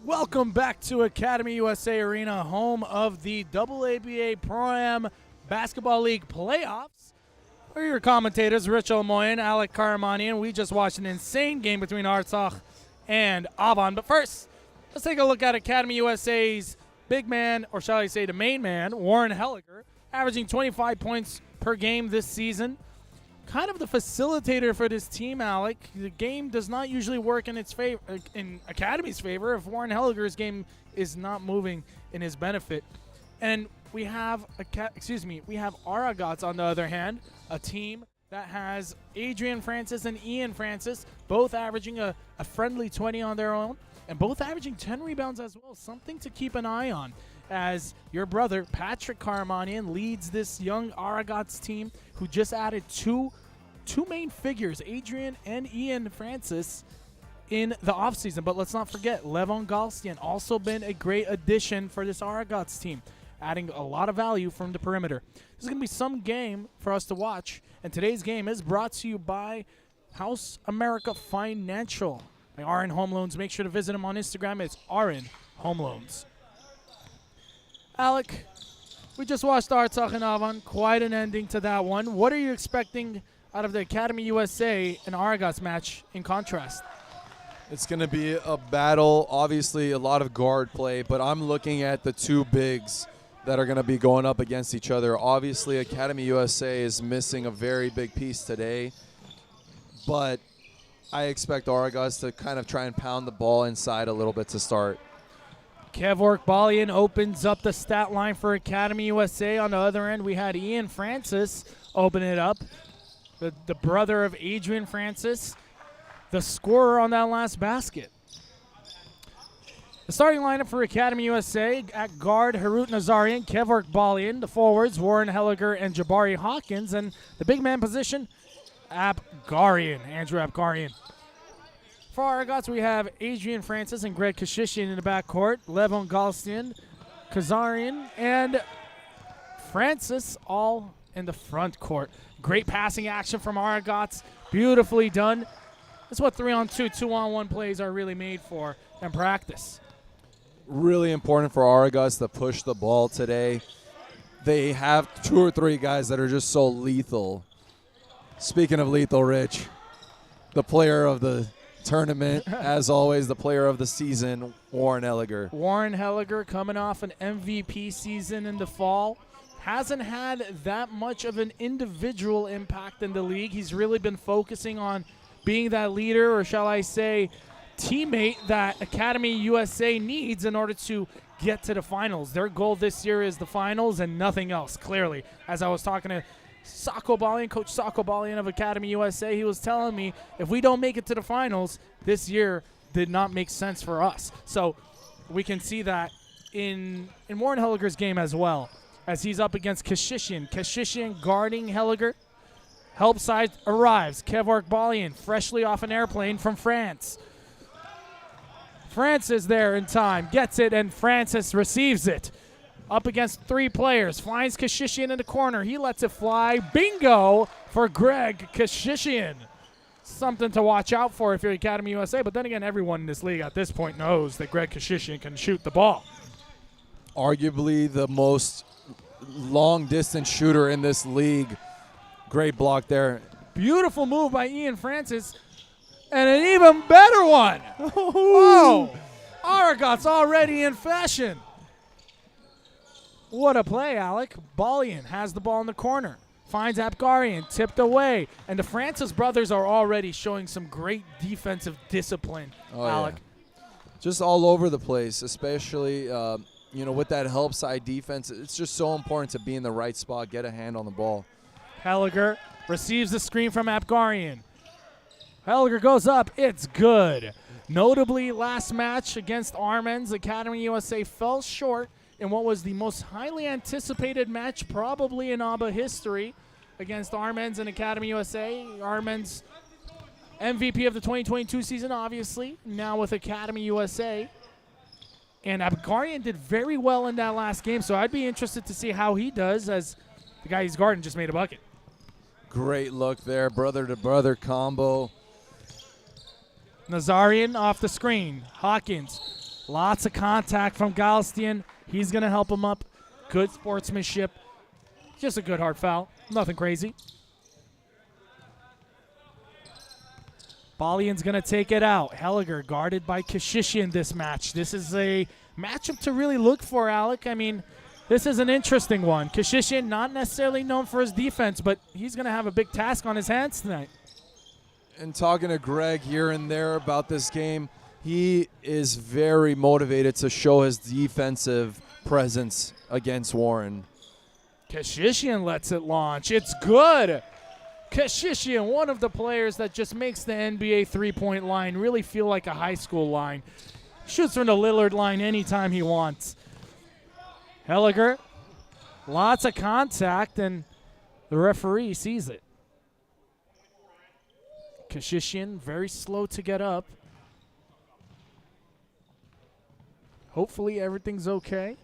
Welcome back to Academy USA Arena, home of the AABA Pro-Am Basketball League playoffs. We're your commentators, Rich Olmoyan, Alec Karamanian. We just watched an insane game between Artsakh and AABA. But first, let's take a look at Academy USA's big man, or shall I say the main man, Warren Helliger, averaging 25 points per game this season. Kind of the facilitator for this team, Alec. The game does not usually work in its favor, in Academy's favor, if Warren Helliger's game is not moving in his benefit. And we have Aragats on the other hand, a team that has Adrian Francis and Ian Francis, both averaging a friendly 20 on their own, and both averaging 10 rebounds as well. Something to keep an eye on, as your brother, Patrick Karamanian, leads this young Aragats team who just added two main figures, Adrian and Ian Francis, in the offseason. But let's not forget, Levon Galstian also been a great addition for this Aragats team, adding a lot of value from the perimeter. This is going to be some game for us to watch, and today's game is brought to you by House America Financial by RN Home Loans. Make sure to visit him on Instagram. It's RN Home Loans. Alec, we just watched Artsakh and AABA. Quite an ending to that one. What are you expecting out of the Academy USA and Aragats match in contrast? It's going to be a battle, obviously a lot of guard play, but I'm looking at the two bigs that are going to be going up against each other. Obviously, Academy USA is missing a very big piece today, but I expect Aragats to kind of try and pound the ball inside a little bit to start. Kevork Balian opens up the stat line for Academy USA. On the other end, we had Ian Francis open it up, the brother of Adrian Francis, the scorer on that last basket. The starting lineup for Academy USA: at guard, Harut Nazarian, Kevork Balian. The forwards, Warren Helliger and Jabari Hawkins. And the big man position, Andrew Abgarian. For Aragats, we have Adrian Francis and Greg Kashishian in the backcourt, Levon Galstian, Kazarian, and Francis all in the front court. Great passing action from Aragats. Beautifully done. That's what 3-on-2, 2-on-1 plays are really made for in practice. Really important for Aragats to push the ball today. They have 2 or 3 guys that are just so lethal. Speaking of lethal, Rich, the player of the tournament, as always, the player of the season, Warren Helliger. Warren Helliger coming off an MVP season in the fall. Hasn't had that much of an individual impact in the league. He's really been focusing on being that leader, or shall I say, teammate that Academy USA needs in order to get to the finals. Their goal this year is the finals and nothing else, clearly. As I was talking to Sako Balian, Coach Sako Balian of Academy USA, he was telling me if we don't make it to the finals, this year did not make sense for us. So we can see that in Warren Helliger's game as well, as he's up against Kashishian. Kashishian guarding Helliger. Help side arrives. Kevork Balian, freshly off an airplane from France. Francis there in time, gets it, and Francis receives it. Up against 3 players, finds Kashishian in the corner. He lets it fly. Bingo for Greg Kashishian. Something to watch out for if you're Academy USA. But then again, everyone in this league at this point knows that Greg Kashishian can shoot the ball. Arguably the most long-distance shooter in this league. Great block there. Beautiful move by Ian Francis. And an even better one. Oh, Aragats already in fashion. What a play, Alec. Balian has the ball in the corner. Finds Abgarian, tipped away. And the Francis brothers are already showing some great defensive discipline, Alec. Yeah. Just all over the place, especially with that help side defense. It's just so important to be in the right spot, get a hand on the ball. Helliger receives the screen from Abgarian. Helliger goes up. It's good. Notably, last match against Armenians, Academy USA fell short in what was the most highly anticipated match probably in AABA history against Armenians and Academy USA. Armenians MVP of the 2022 season, obviously, now with Academy USA. And Abgarian did very well in that last game, so I'd be interested to see how he does, as the guy he's guarding just made a bucket. Great look there, brother-to-brother combo. Nazarian off the screen. Hawkins Lots of contact from Galstian. He's going to help him up. Good sportsmanship. Just a good hard foul. Nothing crazy. Balian's going to take it out. Helliger guarded by Kashishian this match. This is a matchup to really look for, Alec. I mean, this is an interesting one. Kashishian not necessarily known for his defense, but he's going to have a big task on his hands tonight. And talking to Greg here and there about this game, he is very motivated to show his defensive presence against Warren. Kashishian lets it launch. It's good. Kashishian, one of the players that just makes the NBA three-point line really feel like a high school line. Shoots from the Lillard line anytime he wants. Helliger, lots of contact, and the referee sees it. Kashishian, very slow to get up. Hopefully everything's okay.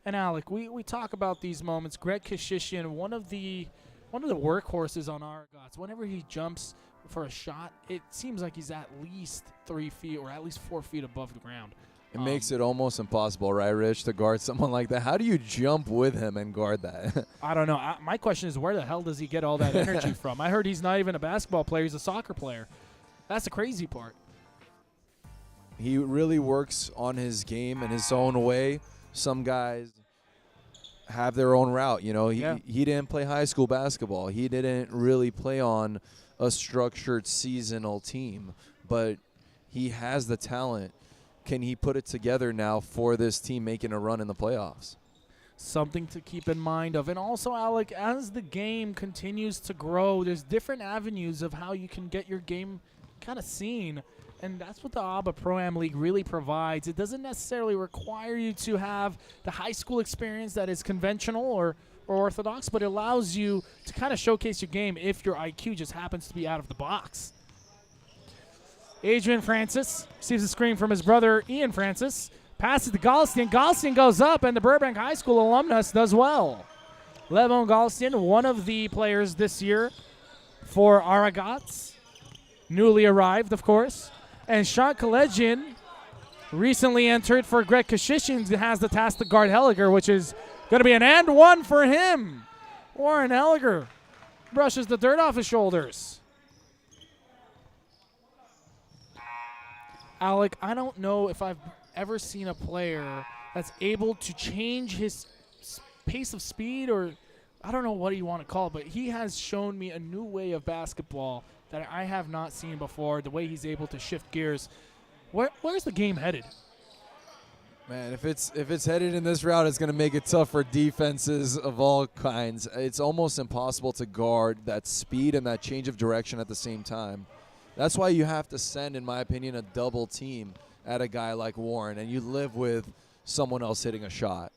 And Alec, we talk about these moments. Greg Kashishian, one of the workhorses on Aragats. Whenever he jumps for a shot, it seems like he's at least 3 feet or at least 4 feet above the ground. It makes it almost impossible, right, Rich, to guard someone like that. How do you jump with him and guard that? I don't know. My question is, where the hell does he get all that energy from? I heard he's not even a basketball player. He's a soccer player. That's the crazy part. He really works on his game in his own way. Some guys have their own route. You know, he didn't play high school basketball. He didn't really play on a structured seasonal team, but he has the talent. Can he put it together now for this team making a run in the playoffs? Something to keep in mind of. And also, Alec, as the game continues to grow, there's different avenues of how you can get your game kind of seen. And that's what the AABA Pro-Am League really provides. It doesn't necessarily require you to have the high school experience that is conventional or orthodox, but it allows you to kind of showcase your game if your IQ just happens to be out of the box. Adrian Francis receives a screen from his brother Ian Francis. Passes to Galstian. Galstian goes up, and the Burbank High School alumnus does well. Levon Galstian, one of the players this year for Aragats. Newly arrived, of course. And Sean Kalejian recently entered for Greg Kashishian, who has the task to guard Helliger, which is going to be an and one for him. Warren Helliger brushes the dirt off his shoulders. Alec, I don't know if I've ever seen a player that's able to change his pace of speed, or I don't know what you want to call it, but he has shown me a new way of basketball that I have not seen before, the way he's able to shift gears. Where's the game headed? Man, if it's headed in this route, it's going to make it tough for defenses of all kinds. It's almost impossible to guard that speed and that change of direction at the same time. That's why you have to send, in my opinion, a double team at a guy like Warren, and you live with someone else hitting a shot.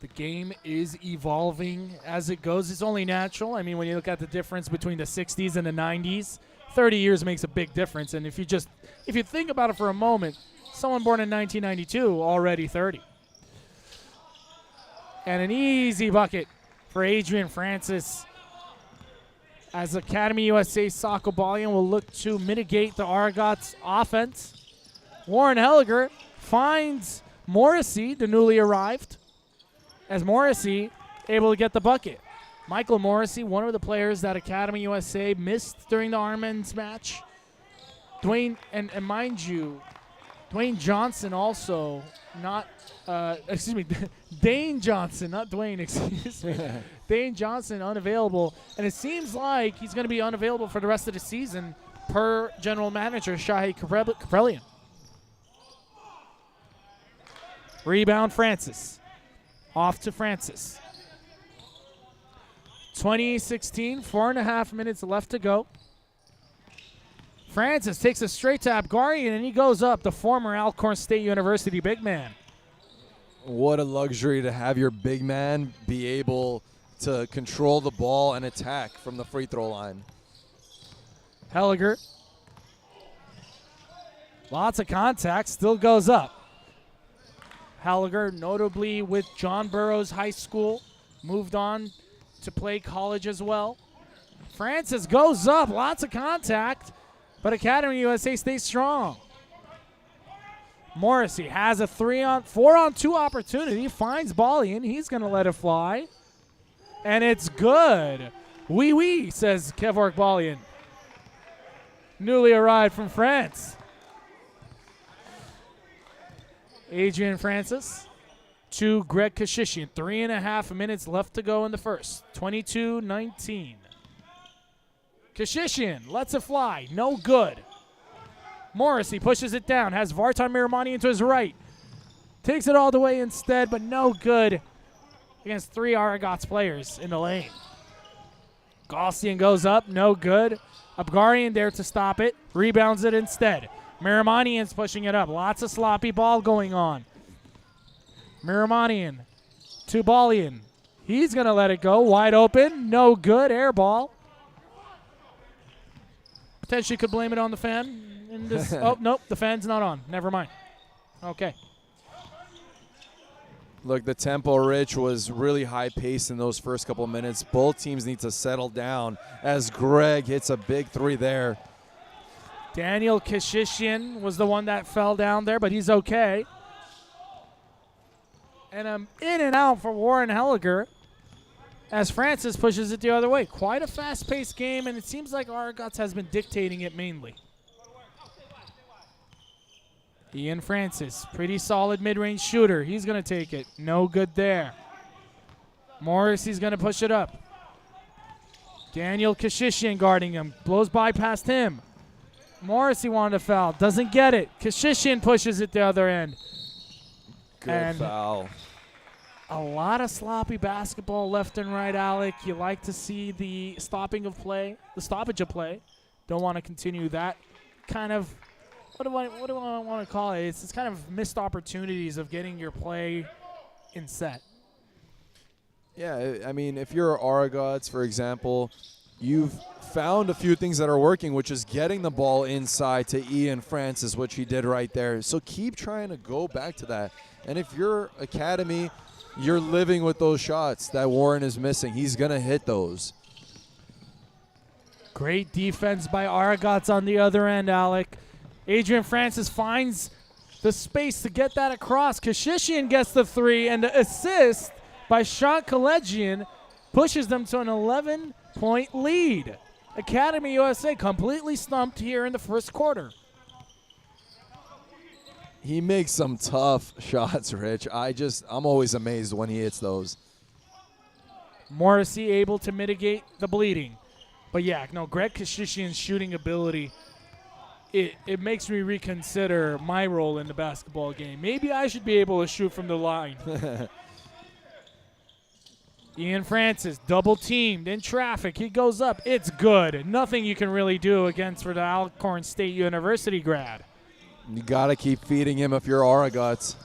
The game is evolving as it goes. It's only natural. I mean, when you look at the difference between the 60s and the 90s, 30 years makes a big difference. And if you think about it for a moment, someone born in 1992, already 30. And an easy bucket for Adrian Francis, as Academy USA Soccer Balian will look to mitigate the Aragats offense. Warren Helliger finds Morrissey, the newly arrived, as Morrissey able to get the bucket. Michael Morrissey, one of the players that Academy USA missed during the Armen's match. Dwayne, and mind you, Dwayne Johnson also not, Dane Johnson, not Dwayne, excuse me. Dane Johnson unavailable, and it seems like he's going to be unavailable for the rest of the season per general manager Shahi Kaprelian. Rebound Francis. Off to Francis. 2016, 4.5 minutes left to go. Francis takes a straight to Abgarian, and he goes up, the former Alcorn State University big man. What a luxury to have your big man be able to control the ball and attack from the free throw line. Helliger. Lots of contact, still goes up. Helliger, notably with John Burroughs High School, moved on to play college as well. Francis goes up, lots of contact. But Academy USA stays strong. Morrissey has a 4-on-2 opportunity, finds Balian. He's going to let it fly. And it's good. Oui, says Kevork Balian. Newly arrived from France. Adrian Francis to Greg Kashishian. 3.5 minutes left to go in the first. 22-19. Kashishian lets it fly. No good. Morrissey pushes it down. Has Vartan Miramani into his right. Takes it all the way instead, but no good against 3 Aragats players in the lane. Gaussian goes up. No good. Abgarian there to stop it. Rebounds it instead. Miramanian's pushing it up. Lots of sloppy ball going on. Miramanian to Balian. He's going to let it go. Wide open. No good. Air ball. Potentially could blame it on the fan. In this. Oh, nope. The fan's not on. Never mind. Okay. Look, the tempo, Rich, was really high-paced in those first couple of minutes. Both teams need to settle down as Greg hits a big 3 there. Daniel Kashishian was the one that fell down there, but he's okay. And in and out for Warren Helliger as Francis pushes it the other way. Quite a fast-paced game, and it seems like Aragats has been dictating it mainly. Ian Francis, pretty solid mid-range shooter. He's going to take it. No good there. Morrissey's going to push it up. Daniel Kashishian guarding him. Blows by past him. Morrissey wanted to foul. Doesn't get it. Kashishian pushes it the other end. Good foul. A lot of sloppy basketball left and right, Alec. You like to see the stoppage of play. Don't want to continue that kind of, what do I want to call it? It's kind of missed opportunities of getting your play in set. Yeah, I mean, if you're Aragats, for example, you've found a few things that are working, which is getting the ball inside to Ian Francis, which he did right there. So keep trying to go back to that. And if you're Academy, you're living with those shots that Warren is missing. He's going to hit those. Great defense by Aragats on the other end, Alec. Adrian Francis finds the space to get that across. Kashishian gets the 3, and the assist by Sean Kalegian pushes them to an 11-point lead. Academy USA completely stumped here in the first quarter. He makes some tough shots, Rich. I'm always amazed when he hits those. Morrissey able to mitigate the bleeding. But yeah, no, Greg Kashishian's shooting ability, it makes me reconsider my role in the basketball game. Maybe I should be able to shoot from the line. Ian Francis, double teamed in traffic. He goes up. It's good. Nothing you can really do against for the Alcorn State University grad. You got to keep feeding him if you're Aragats.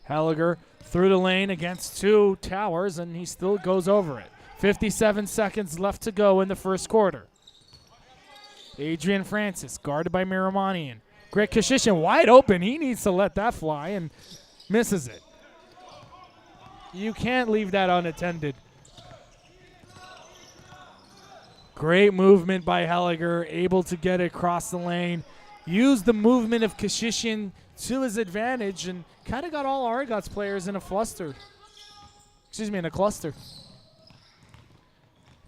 Helliger through the lane against 2 towers, and he still goes over it. 57 seconds left to go in the first quarter. Adrian Francis, guarded by Miramanian. Greg Kashishian wide open. He needs to let that fly and misses it. You can't leave that unattended. Great movement by Helliger, able to get it across the lane. Used the movement of Kashishian to his advantage and kind of got all Aragats players in a cluster. In a cluster.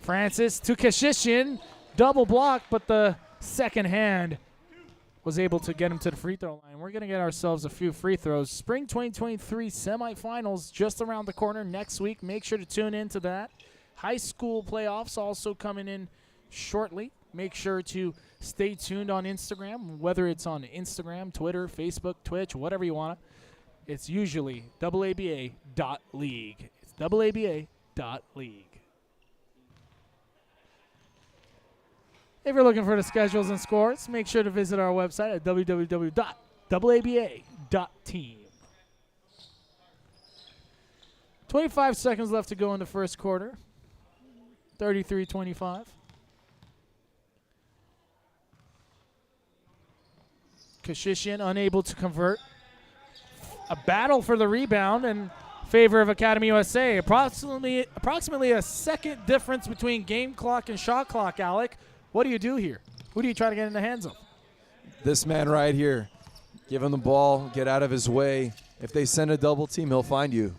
Francis to Kashishian, double block, but the second hand was able to get him to the free throw line. We're going to get ourselves a few free throws. Spring 2023 semifinals just around the corner next week. Make sure to tune into that. High school playoffs also coming in shortly. Make sure to stay tuned on Instagram, whether it's on Instagram, Twitter, Facebook, Twitch, whatever you want. It's usually AABA.league. It's AABA.league. If you're looking for the schedules and scores, make sure to visit our website at www.aaba.team. 25 seconds left to go in the first quarter. 33-25. Kashishian unable to convert. A battle for the rebound in favor of Academy USA. Approximately a second difference between game clock and shot clock, Alec. What do you do here? Who do you try to get in the hands of? This man right here. Give him the ball. Get out of his way. If they send a double team, he'll find you.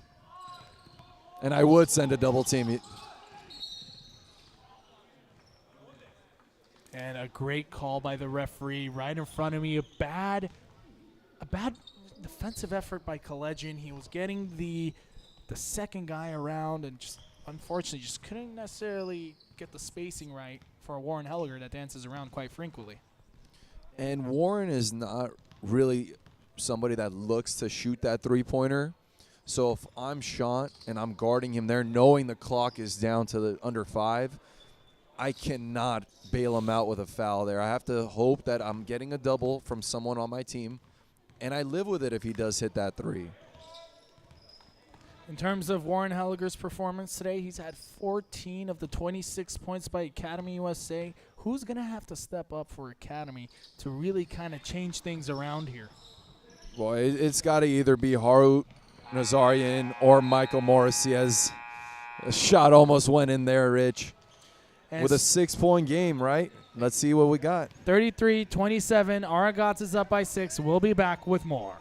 And I would send a double team. And a great call by the referee right in front of me. A bad defensive effort by Kalejian. He was getting the second guy around and just unfortunately just couldn't necessarily get the spacing right for Warren Helliger that dances around quite frequently. And Warren is not really somebody that looks to shoot that three-pointer. So if I'm shot and I'm guarding him there, knowing the clock is down to the under 5, I cannot bail him out with a foul there. I have to hope that I'm getting a double from someone on my team, and I live with it if he does hit that 3. In terms of Warren Helliger's performance today, he's had 14 of the 26 points by Academy USA. Who's going to have to step up for Academy to really kind of change things around here? Well, it's got to either be Haru Nazarian or Michael Morrissey, as a shot almost went in there, Rich. And with a 6-point game, right? Let's see what we got. 33-27. Aragats is up by 6. We'll be back with more.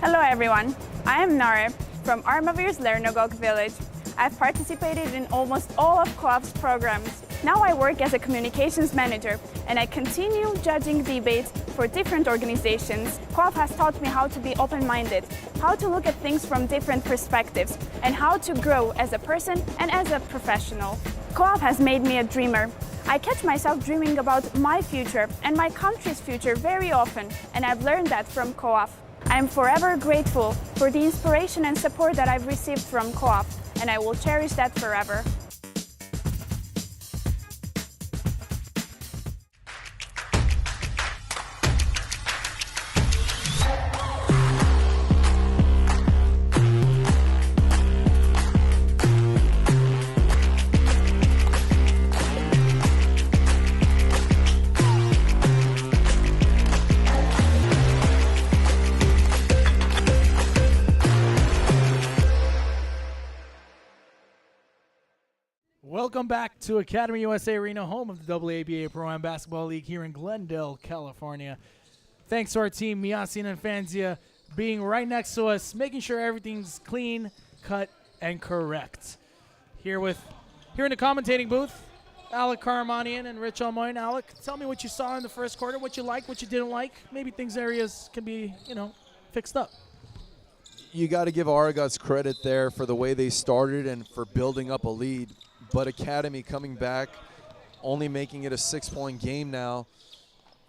Hello everyone, I am Nare from Armavir's Lernogok village. I've participated in almost all of Co-op's programs. Now I work as a communications manager and I continue judging debates for different organizations. Co-op has taught me how to be open-minded, how to look at things from different perspectives, and how to grow as a person and as a professional. Co-op has made me a dreamer. I catch myself dreaming about my future and my country's future very often, and I've learned that from Co-op. I am forever grateful for the inspiration and support that I've received from Co-op, and I will cherish that forever. Welcome back to Academy USA Arena, home of the AABA Pro-Am Basketball League here in Glendale, California. Thanks to our team, Miasin and Fanzia, being right next to us, making sure everything's clean, cut, and correct. Here in the commentating booth, Alec Karamanian and Rich Almoyne. Alec, tell me what you saw in the first quarter, what you liked, what you didn't like. Maybe areas can be, fixed up. You got to give Aragats credit there for the way they started and for building up a lead. But Academy coming back, only making it a 6-point game now,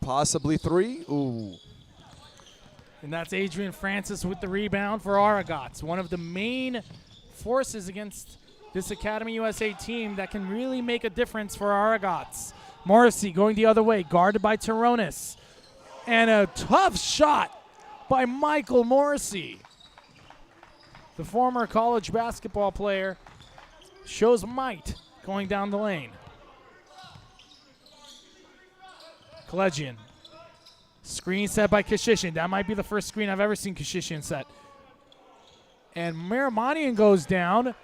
possibly 3. Ooh. And that's Adrian Francis with the rebound for Aragats, one of the main forces against this Academy USA team that can really make a difference for Aragats. Morrissey going the other way, guarded by Taronis. And a tough shot by Michael Morrissey. The former college basketball player shows might going down the lane. Kalejian. Screen set by Kashishin. That might be the first screen I've ever seen Kashishin set. And Miramanian goes down.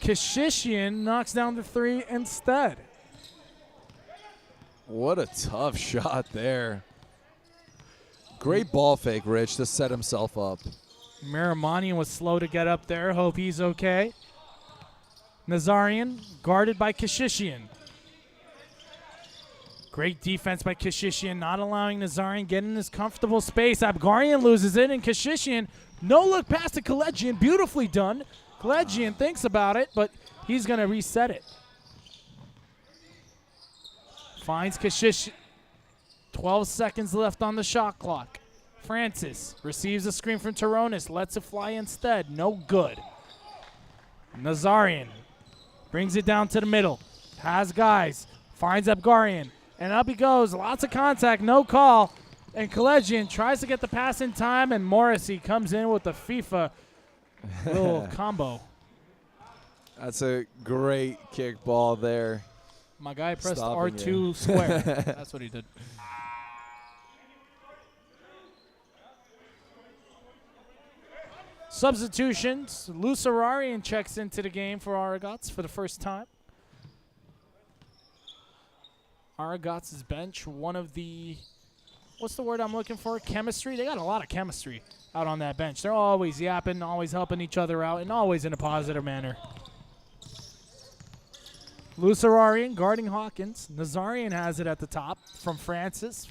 Kashishin knocks down the 3 instead. What a tough shot there. Great ball fake, Rich, to set himself up. Miramanian was slow to get up there. Hope he's okay. Nazarian guarded by Kashishian. Great defense by Kashishian, not allowing Nazarian get in his comfortable space. Abgarian loses it, and Kashishian, no look pass to Kalejian. Beautifully done. Kalejian thinks about it, but he's going to reset it. Finds Kashishian. 12 seconds left on the shot clock. Francis receives a screen from Taronis, lets it fly instead. No good. Nazarian brings it down to the middle. Has guys. Finds Abgarian. And up he goes. Lots of contact. No call. And Kalejian tries to get the pass in time. And Morrissey comes in with the FIFA little combo. That's a great kick ball there. My guy pressed Stopping R2 you. square. That's what he did. Substitutions. Lusararian checks into the game for Aragats for the first time. Aragats' bench, one of the, what's the word I'm looking for? Chemistry. They got a lot of chemistry out on that bench. They're always yapping, always helping each other out, and always in a positive manner. Lusararian guarding Hawkins. Nazarian has it at the top from Francis.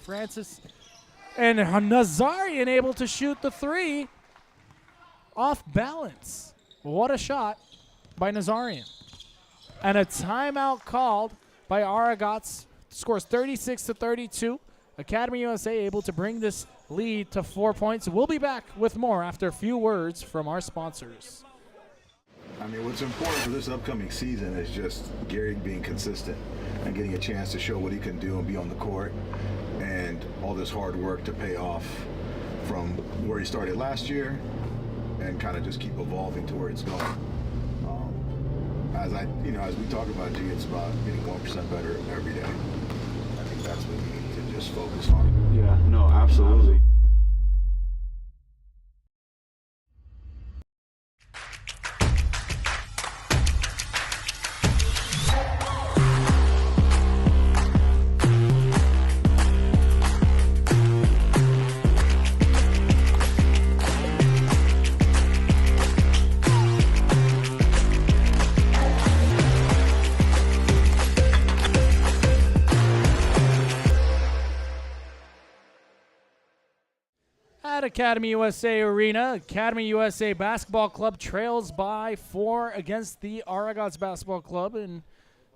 And Nazarian able to shoot the three off balance. What a shot by Nazarian. And a timeout called by Aragats. Scores 36-32. Academy USA able to bring this lead to 4 points. We'll be back with more after a few words from our sponsors. I mean, what's important for this upcoming season is just Gary being consistent and getting a chance to show what he can do and be on the court, and all this hard work to pay off from where he started last year and kind of just keep evolving to where it's going. As we talk about, G, it's about getting 1% better every day. I think that's what we need to just focus on. Yeah, no, absolutely. At Academy USA Arena, Academy USA Basketball Club trails by 4 against the Aragats Basketball Club in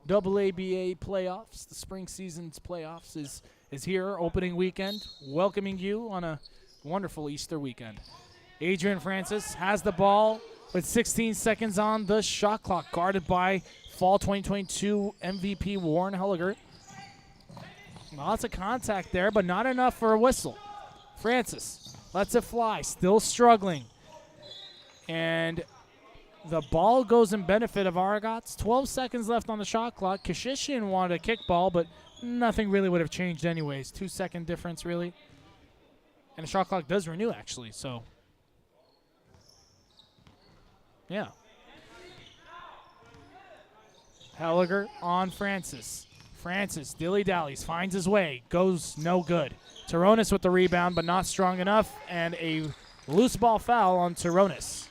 AABA playoffs. The spring season's playoffs is here, opening weekend, welcoming you on a wonderful Easter weekend. Adrian Francis has the ball with 16 seconds on the shot clock, guarded by Fall 2022 MVP Warren Helliger. Lots of contact there, but not enough for a whistle. Francis lets it fly, still struggling. And the ball goes in benefit of Aragats. 12 seconds left on the shot clock. Kashishian wanted a kickball, but nothing really would have changed anyways. 2-second difference, really. And the shot clock does renew, actually, so. Yeah. Helliger on Francis. Francis dilly-dallies, finds his way, goes no good. Taronis with the rebound, but not strong enough, and a loose ball foul on Taronis.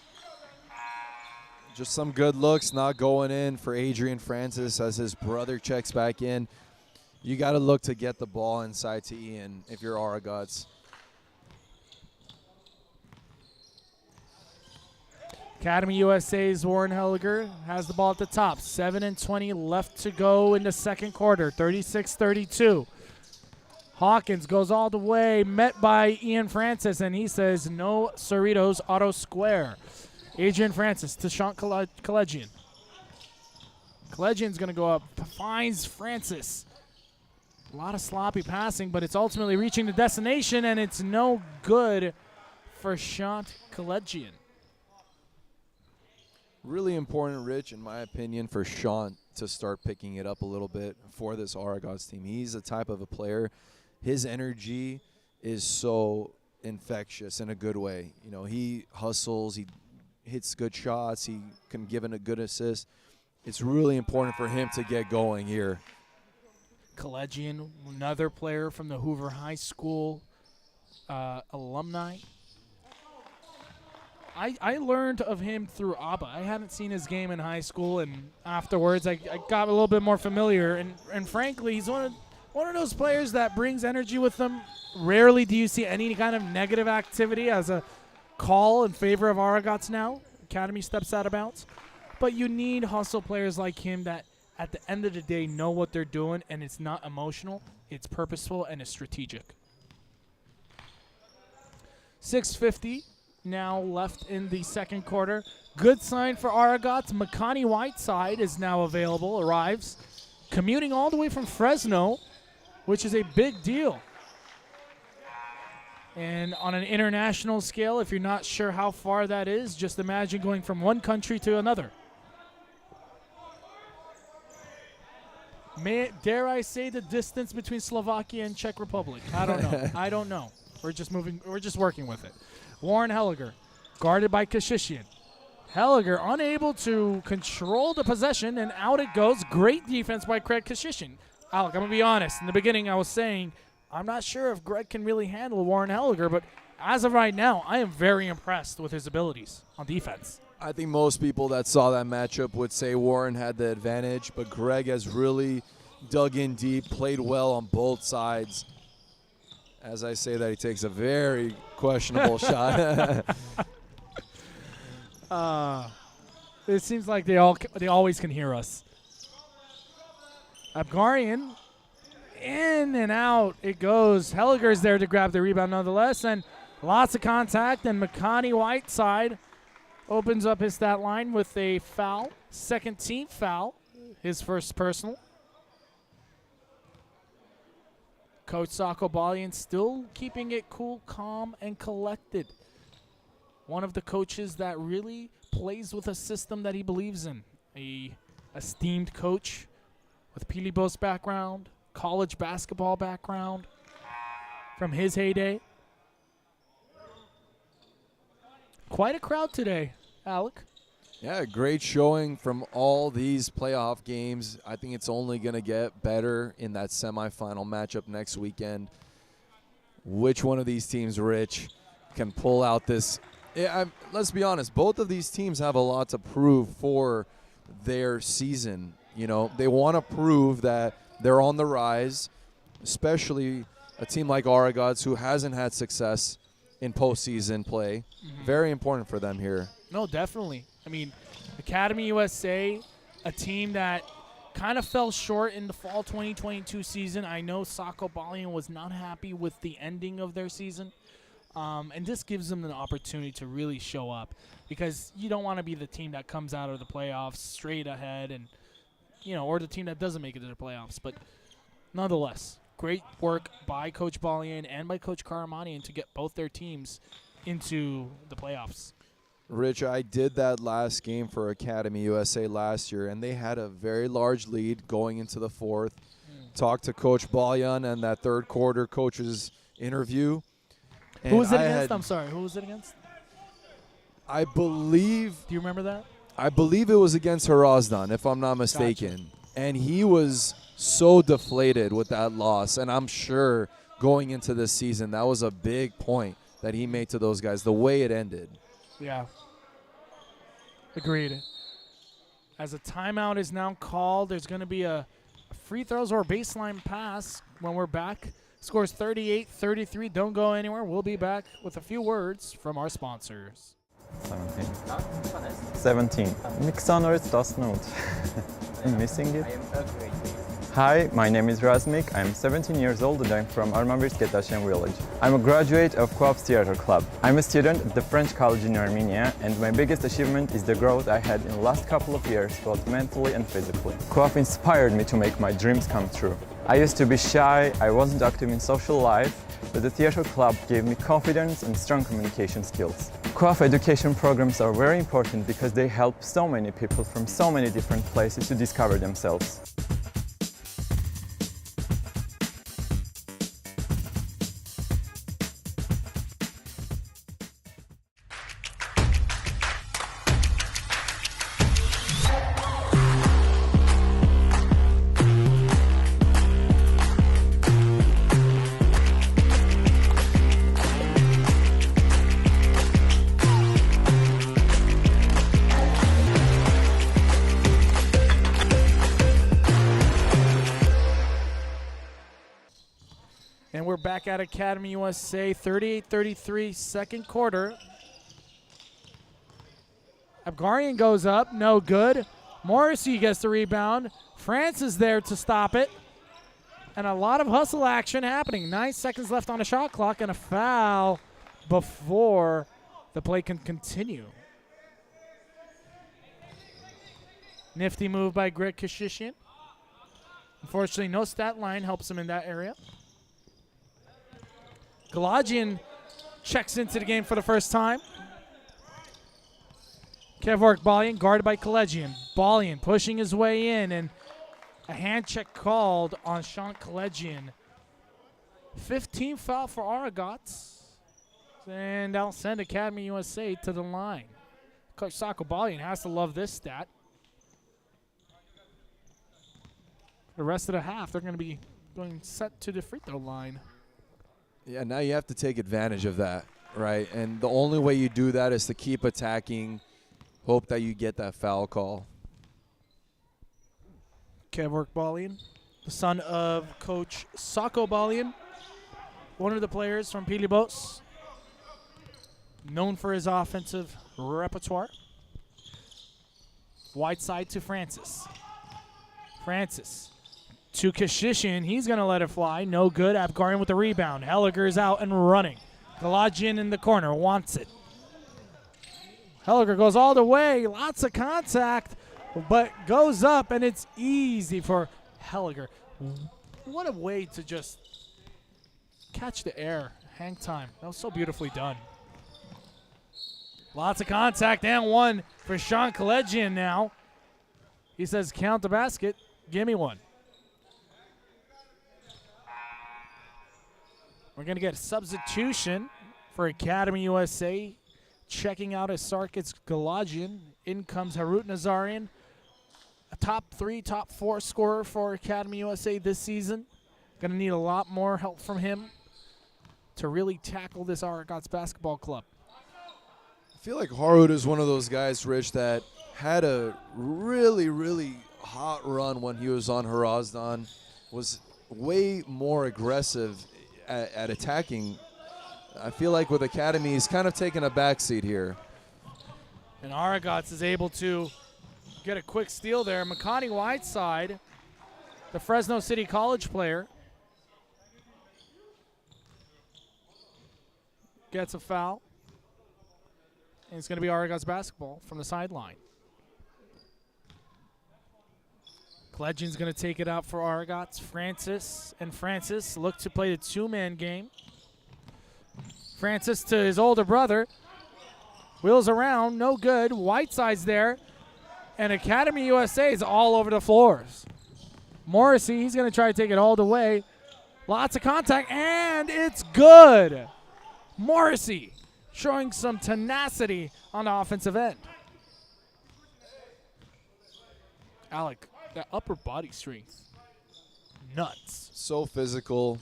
Just some good looks not going in for Adrian Francis as his brother checks back in. You got to look to get the ball inside to Ian if you're Aragats. Academy USA's Warren Helliger has the ball at the top. 7:20 left to go in the second quarter. 36-32. Hawkins goes all the way, met by Ian Francis, and he says, no Cerritos, auto square. Adrian Francis to Sean Collegian. Collegian's going to go up, finds Francis. A lot of sloppy passing, but it's ultimately reaching the destination, and it's no good for Sean Collegian. Really important, Rich, in my opinion, for Sean to start picking it up a little bit for this Aragats team. He's the type of a player, his energy is so infectious in a good way. You know, he hustles, he hits good shots, he can give in a good assist. It's really important for him to get going here. Collegian, another player from the Hoover High School alumni. I learned of him through AABA. I hadn't seen his game in high school, and afterwards I got a little bit more familiar. And frankly, he's one of those players that brings energy with him. Rarely do you see any kind of negative activity as a call in favor of Aragats now. Academy steps out of bounds. But you need hustle players like him that at the end of the day know what they're doing, and it's not emotional. It's purposeful and it's strategic. 6:50 now left in the second quarter. Good sign for Aragats. Makani Whiteside is now available, arrives, commuting all the way from Fresno, which is a big deal. And on an international scale, if you're not sure how far that is, just imagine going from one country to another. Dare I say the distance between Slovakia and Czech Republic? I don't know. I don't know. We're just working with it. Warren Helliger Guarded by Kashishian. Helliger unable to control the possession, and out it goes. Great defense by Craig Kashishian. Alec, I'm going to be honest. In the beginning, I was saying I'm not sure if Greg can really handle Warren Helliger, but as of right now, I am very impressed with his abilities on defense. I think most people that saw that matchup would say Warren had the advantage, but Greg has really dug in deep, played well on both sides. As I say that, he takes a very questionable shot. It seems like they always can hear us. Abgarian, in and out it goes. Helliger's there to grab the rebound nonetheless, and lots of contact, and Makani Whiteside opens up his stat line with a foul, second team foul, his first personal. Coach Sako Balian still keeping it cool, calm, and collected. One of the coaches that really plays with a system that he believes in. A esteemed coach with Pilibos background, college basketball background from his heyday. Quite a crowd today, Alec. Yeah, great showing from all these playoff games. I think it's only going to get better in that semifinal matchup next weekend. Which one of these teams, Rich, can pull out this? Let's be honest, both of these teams have a lot to prove for their season. You know, they want to prove that they're on the rise, especially a team like Aragats, who hasn't had success in postseason play. Mm-hmm. Very important for them here. No, definitely. I mean, Academy USA, a team that kind of fell short in the fall 2022 season. I know Sako Balian was not happy with the ending of their season. And this gives them an opportunity to really show up, because you don't want to be the team that comes out of the playoffs straight ahead and, you know, or the team that doesn't make it to the playoffs. But nonetheless, great work by Coach Balian and by Coach Karamanian to get both their teams into the playoffs. Rich, I did that last game for Academy USA last year, and they had a very large lead going into the fourth. Talked to Coach Balian and that third quarter coach's interview. Who was it against? I'm sorry. Who was it against? I believe. Do you remember that? I believe it was against Harazdan, if I'm not mistaken. Gotcha. And he was so deflated with that loss. And I'm sure going into this season, that was a big point that he made to those guys, the way it ended. Yeah. Agreed. As a timeout is now called, there's going to be a free throws or a baseline pass when we're back. Scores 38-33. Don't go anywhere. We'll be back with a few words from our sponsors. 17. Mix honors does not. I'm missing it. Hi, my name is Razmik. I'm 17 years old and I'm from Armenian village. I'm a graduate of Co-op's Theater Club. I'm a student at the French College in Armenia, and my biggest achievement is the growth I had in the last couple of years, both mentally and physically. Co-op inspired me to make my dreams come true. I used to be shy, I wasn't active in social life, but the Theater Club gave me confidence and strong communication skills. Co-op education programs are very important because they help so many people from so many different places to discover themselves. And we're back at Academy USA, 38-33, second quarter. Abgarian goes up, no good. Morrissey gets the rebound. France is there to stop it. And a lot of hustle action happening. 9 seconds left on the shot clock and a foul before the play can continue. Nifty move by Greg Kashishian. Unfortunately, no stat line helps him in that area. Galajian checks into the game for the first time. Kevork Balian guarded by Kalegian. Balian pushing his way in, and a hand check called on Sean Kalegian. 15 foul for Aragats. And I'll send Academy USA to the line. Coach Sakobalian has to love this stat. The rest of the half, they're going to be going set to the free throw line. Yeah, now you have to take advantage of that, right? And the only way you do that is to keep attacking, hope that you get that foul call. Kevork Balian, the son of Coach Sako Balian, one of the players from Pilibos, known for his offensive repertoire. Wide side to Francis. Francis to Kashishin. He's going to let it fly. No good. Abgarian with the rebound. Helliger is out and running. Galajian in the corner wants it. Helliger goes all the way. Lots of contact, but goes up, and it's easy for Helliger. What a way to just catch the air. Hang time. That was so beautifully done. Lots of contact and one for Sean Kalejian now. He says, count the basket. Give me one. We're going to get a substitution for Academy USA. Checking out is Sarkis Galajian. In comes Harut Nazarian. A top 3, top 4 scorer for Academy USA this season. Going to need a lot more help from him to really tackle this Aragats basketball club. I feel like Harut is one of those guys, Rich, that had a really, really hot run when he was on Harazdan. Was way more aggressive at attacking. I feel like with Academy, he's kind of taking a backseat here. And Aragats is able to get a quick steal there. Makani Whiteside, the Fresno City College player, gets a foul. And it's going to be Aragats basketball from the sideline. Kledjian's going to take it out for Aragats. Francis look to play the two-man game. Francis to his older brother. Wheels around, no good. Whiteside's there. And Academy USA is all over the floors. Morrissey, he's going to try to take it all the way. Lots of contact, and it's good. Morrissey showing some tenacity on the offensive end. Alec, that upper body strength, nuts. So physical.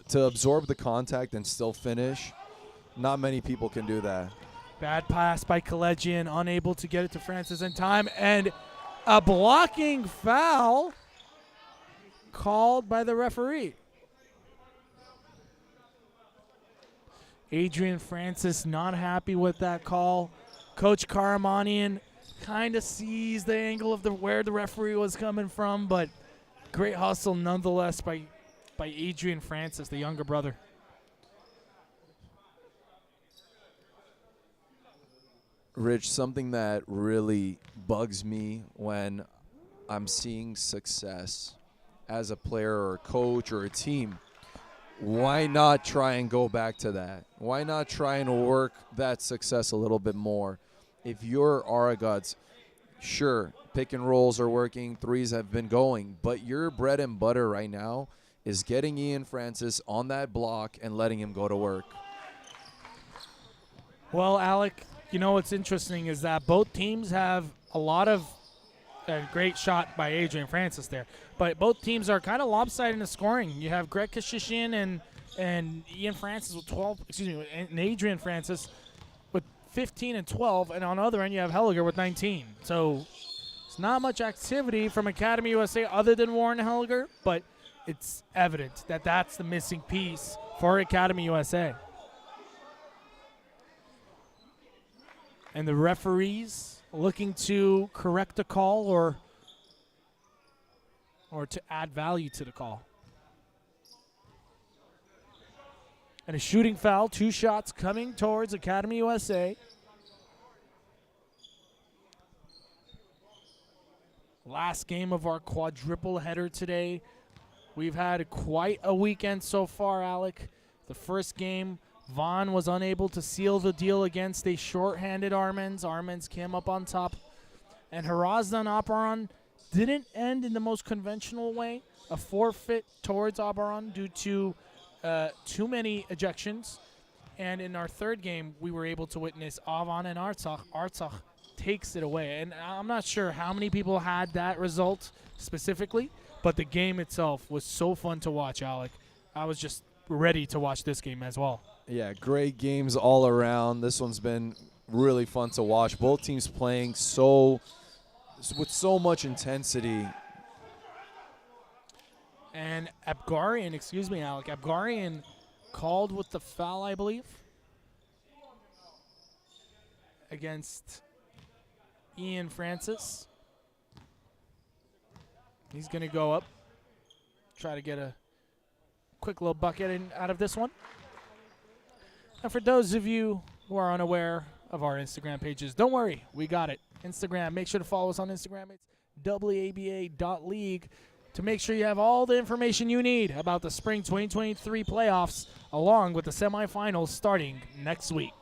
To absorb the contact and still finish, not many people can do that. Bad pass by Kalejian, unable to get it to Francis in time, and a blocking foul called by the referee. Adrian Francis not happy with that call. Coach Karamanian kind of sees the angle of where the referee was coming from, but great hustle nonetheless by Adrian Francis, the younger brother. Rich, something that really bugs me when I'm seeing success as a player or a coach or a team, why not try and go back to that? Why not try and work that success a little bit more? If you're Aragats, sure, pick and rolls are working, threes have been going, but your bread and butter right now is getting Ian Francis on that block and letting him go to work. Well, Alec, you know what's interesting is that both teams have a lot of a great shot by Adrian Francis there, but both teams are kind of lopsided in the scoring. You have Greg Kashishin and Ian Francis with 12, and Adrian Francis with 15 and 12, and on the other end you have Helliger with 19. So it's not much activity from Academy USA other than Warren Helliger, but it's evident that that's the missing piece for Academy USA. And the referees looking to correct a call or to add value to the call. And a shooting foul, 2 shots coming towards Academy USA. Last game of our quadruple header today. We've had quite a weekend so far, Alec. The first game, Vaughn was unable to seal the deal against a short-handed Armens. Armens came up on top. And Harazdan Aparan didn't end in the most conventional way. A forfeit towards Aparan due to too many ejections. And in our third game, we were able to witness Avan and Artsakh. Artsakh takes it away. And I'm not sure how many people had that result specifically, but the game itself was so fun to watch, Alec. I was just ready to watch this game as well. Yeah, great games all around. This one's been really fun to watch. Both teams playing with so much intensity. And Abgarian, excuse me, Alec, Abgarian called with the foul, I believe, against Ian Francis. He's going to go up, try to get a quick little bucket out of this one. And for those of you who are unaware of our Instagram pages, don't worry, we got it. Instagram, make sure to follow us on Instagram. It's AABA.league to make sure you have all the information you need about the spring 2023 playoffs, along with the semifinals starting next week.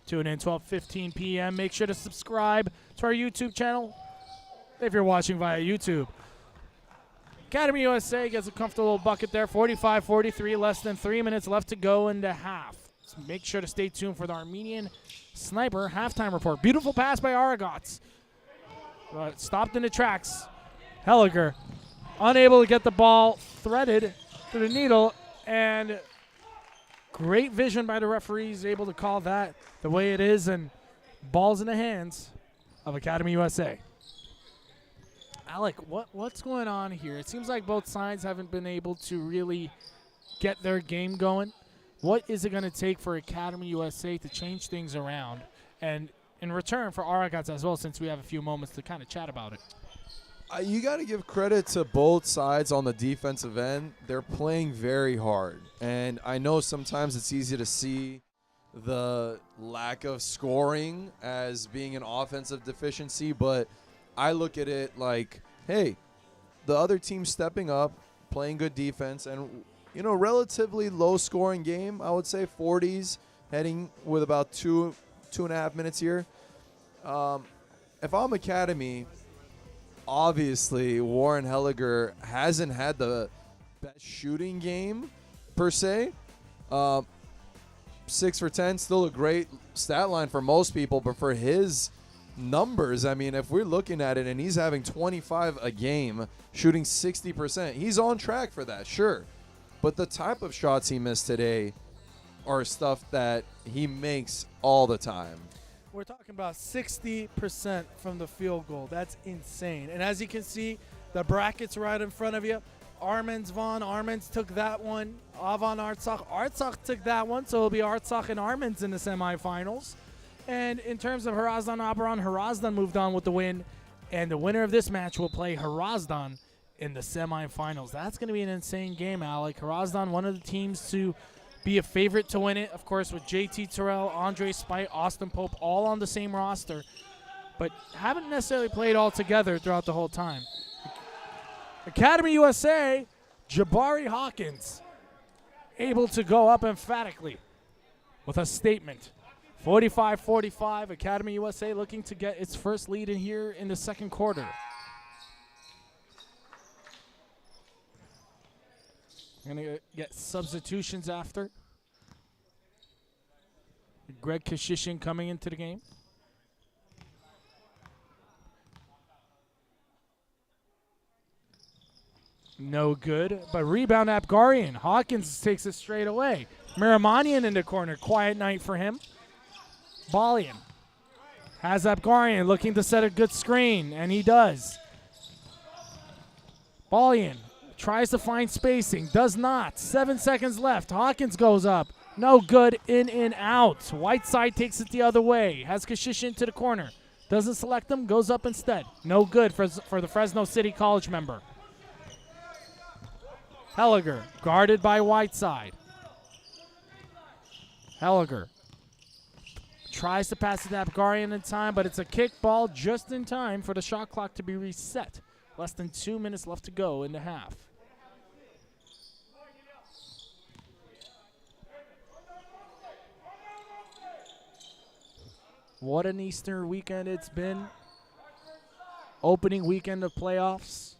Tune in 12:15 p.m. Make sure to subscribe to our YouTube channel if you're watching via YouTube. Academy USA gets a comfortable bucket there, 45-43, less than 3 minutes left to go in the half. So make sure to stay tuned for the Armenian Sniper halftime report. Beautiful pass by Aragats. Stopped in the tracks. Helliger unable to get the ball threaded to the needle, and great vision by the referees, able to call that the way it is, and balls in the hands of Academy USA. Alec, what's going on here? It seems like both sides haven't been able to really get their game going. What is it going to take for Academy USA to change things around? And in return for Aragats as well, since we have a few moments to kind of chat about it. You got to give credit to both sides on the defensive end. They're playing very hard. And I know sometimes it's easy to see the lack of scoring as being an offensive deficiency, but I look at it like, hey, the other team's stepping up, playing good defense, and, you know, relatively low-scoring game, I would say 40s, heading with about 2.5 minutes here. If I'm Academy, obviously Warren Helliger hasn't had the best shooting game, per se. 6 for 10, still a great stat line for most people, but for his numbers, I mean, if we're looking at it and he's having 25 a game, shooting 60%, he's on track for that, sure. But the type of shots he missed today are stuff that he makes all the time. We're talking about 60% from the field goal. That's insane. And as you can see, the bracket's right in front of you. Armens Vaughn. Armens took that one. Avan Artsakh. Artsakh took that one, so it'll be Artsakh and Armens in the semifinals. And in terms of Harazdan Abaran, Harazdan moved on with the win. And the winner of this match will play Harazdan in the semifinals. That's going to be an insane game, Alec. Harazdan, one of the teams to be a favorite to win it, of course, with JT Terrell, Andre Spite, Austin Pope, all on the same roster, but haven't necessarily played all together throughout the whole time. Academy USA, Jabari Hawkins, able to go up emphatically with a statement. 45-45, Academy USA looking to get its first lead in here in the second quarter. Going to get substitutions after. Greg Kashishin coming into the game. No good, but rebound Abgarian. Hawkins takes it straight away. Miramanian in the corner. Quiet night for him. Balian has Abgarian looking to set a good screen, and he does. Balian tries to find spacing, does not. 7 seconds left. Hawkins goes up. No good, in and out. Whiteside takes it the other way. Has Kashishin to the corner. Doesn't select him, goes up instead. No good for the Fresno City College member. Helliger, guarded by Whiteside. Helliger tries to pass it to Abgarian in time, but it's a kick ball just in time for the shot clock to be reset. Less than 2 minutes left to go in the half. What an Easter weekend it's been. Opening weekend of playoffs.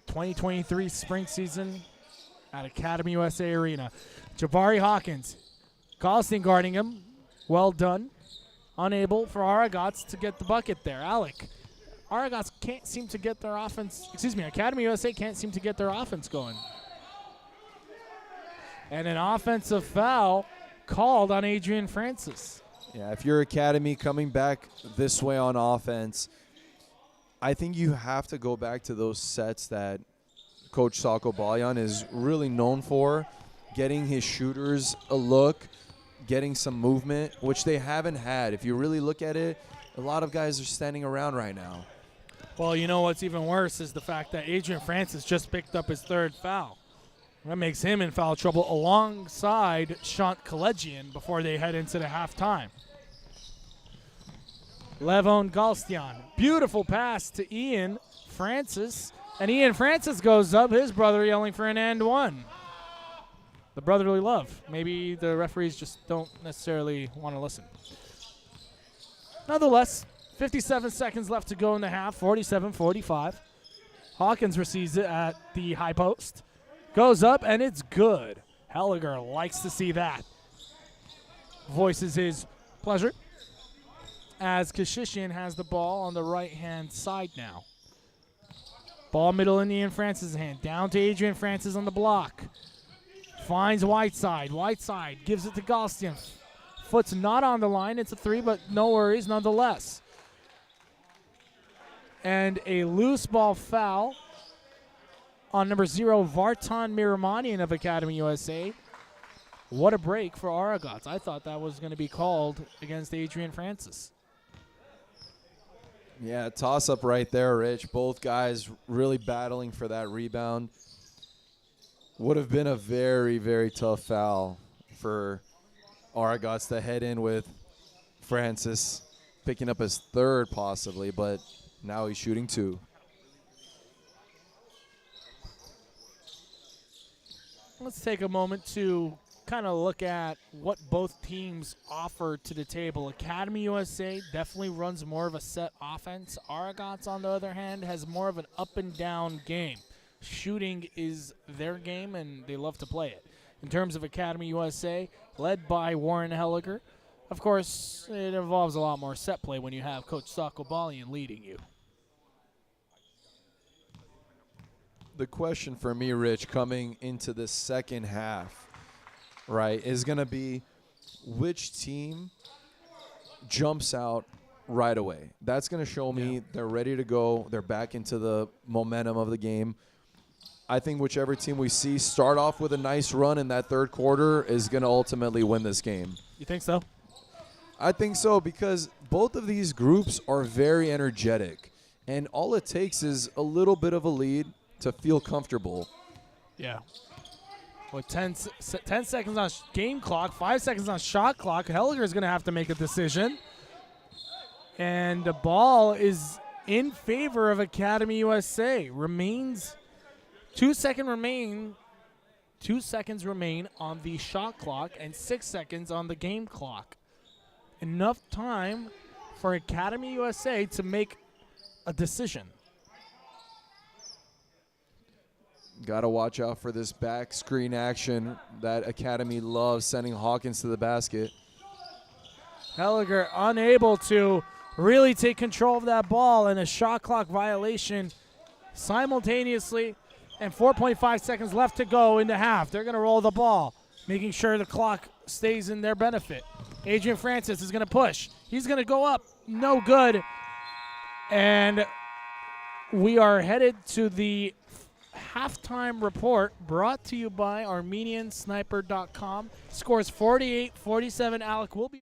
2023 spring season at Academy USA Arena. Jabari Hawkins, Galston guarding him. Well done. Unable for Aragats to get the bucket there. Alec, Aragats can't seem to get their offense, Academy USA can't seem to get their offense going. And an offensive foul called on Adrian Francis. Yeah, if you're Academy coming back this way on offense, I think you have to go back to those sets that Coach Sako Balyan is really known for, getting his shooters a look, getting some movement, which they haven't had. If you really look at it, a lot of guys are standing around right now. Well, you know what's even worse is the fact that Adrian Francis just picked up his third foul. That makes him in foul trouble alongside Shant Kalegian before they head into the halftime. Levon Galstian. Beautiful pass to Ian Francis. And Ian Francis goes up, his brother yelling for an and one. The brotherly love. Maybe the referees just don't necessarily want to listen. Nonetheless, 57 seconds left to go in the half, 47-45. Hawkins receives it at the high post. Goes up, and it's good. Helliger likes to see that. Voices his pleasure as Kashishian has the ball on the right-hand side now. Ball middle in Ian Francis' hand. Down to Adrian Francis on the block. Finds Whiteside. Whiteside gives it to Galstian. Foot's not on the line. It's a three, but no worries nonetheless. And a loose ball foul on number 0, Vartan Miramanian of Academy USA. What a break for Aragats. I thought that was going to be called against Adrian Francis. Yeah, toss-up right there, Rich. Both guys really battling for that rebound. Would have been a very, very tough foul for Aragats to head in with Francis picking up his third possibly, but now he's shooting 2. Let's take a moment to kind of look at what both teams offer to the table. Academy USA definitely runs more of a set offense. Aragats, on the other hand, has more of an up-and-down game. Shooting is their game, and they love to play it. In terms of Academy USA, led by Warren Helliger, of course, it involves a lot more set play when you have Coach Sako Balyan leading you. The question for me, Rich, coming into the second half, right, is going to be which team jumps out right away. That's going to show me they're ready to go. They're back into the momentum of the game. I think whichever team we see start off with a nice run in that third quarter is going to ultimately win this game. You think so? I think so, because both of these groups are very energetic, and all it takes is a little bit of a lead to feel comfortable. Yeah. With 10 seconds on game clock, 5 seconds on shot clock, Helliger is going to have to make a decision. And the ball is in favor of Academy USA. Remains 2 seconds remain. 2 seconds remain on the shot clock and 6 seconds on the game clock. Enough time for Academy USA to make a decision. Got to watch out for this back screen action that Academy loves, sending Hawkins to the basket. Helliger unable to really take control of that ball, and a shot clock violation simultaneously, and 4.5 seconds left to go in the half. They're going to roll the ball, making sure the clock stays in their benefit. Adrian Francis is going to push. He's going to go up. No good. And we are headed to the halftime report brought to you by ArmenianSniper.com. Scores 48-47. Alec will be.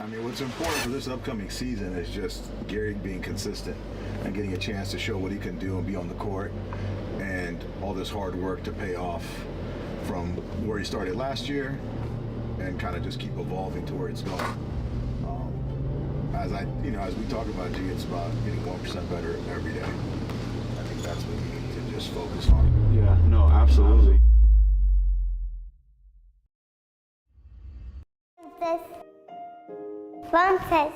mean, what's important for this upcoming season is just Gary being consistent and getting a chance to show what he can do and be on the court, and all this hard work to pay off from where he started last year and kind of just keep evolving to where it's going. As we talk about, G, it's about getting 1% better every day. I think that's what you need to just focus on. Yeah, no, absolutely. Frances.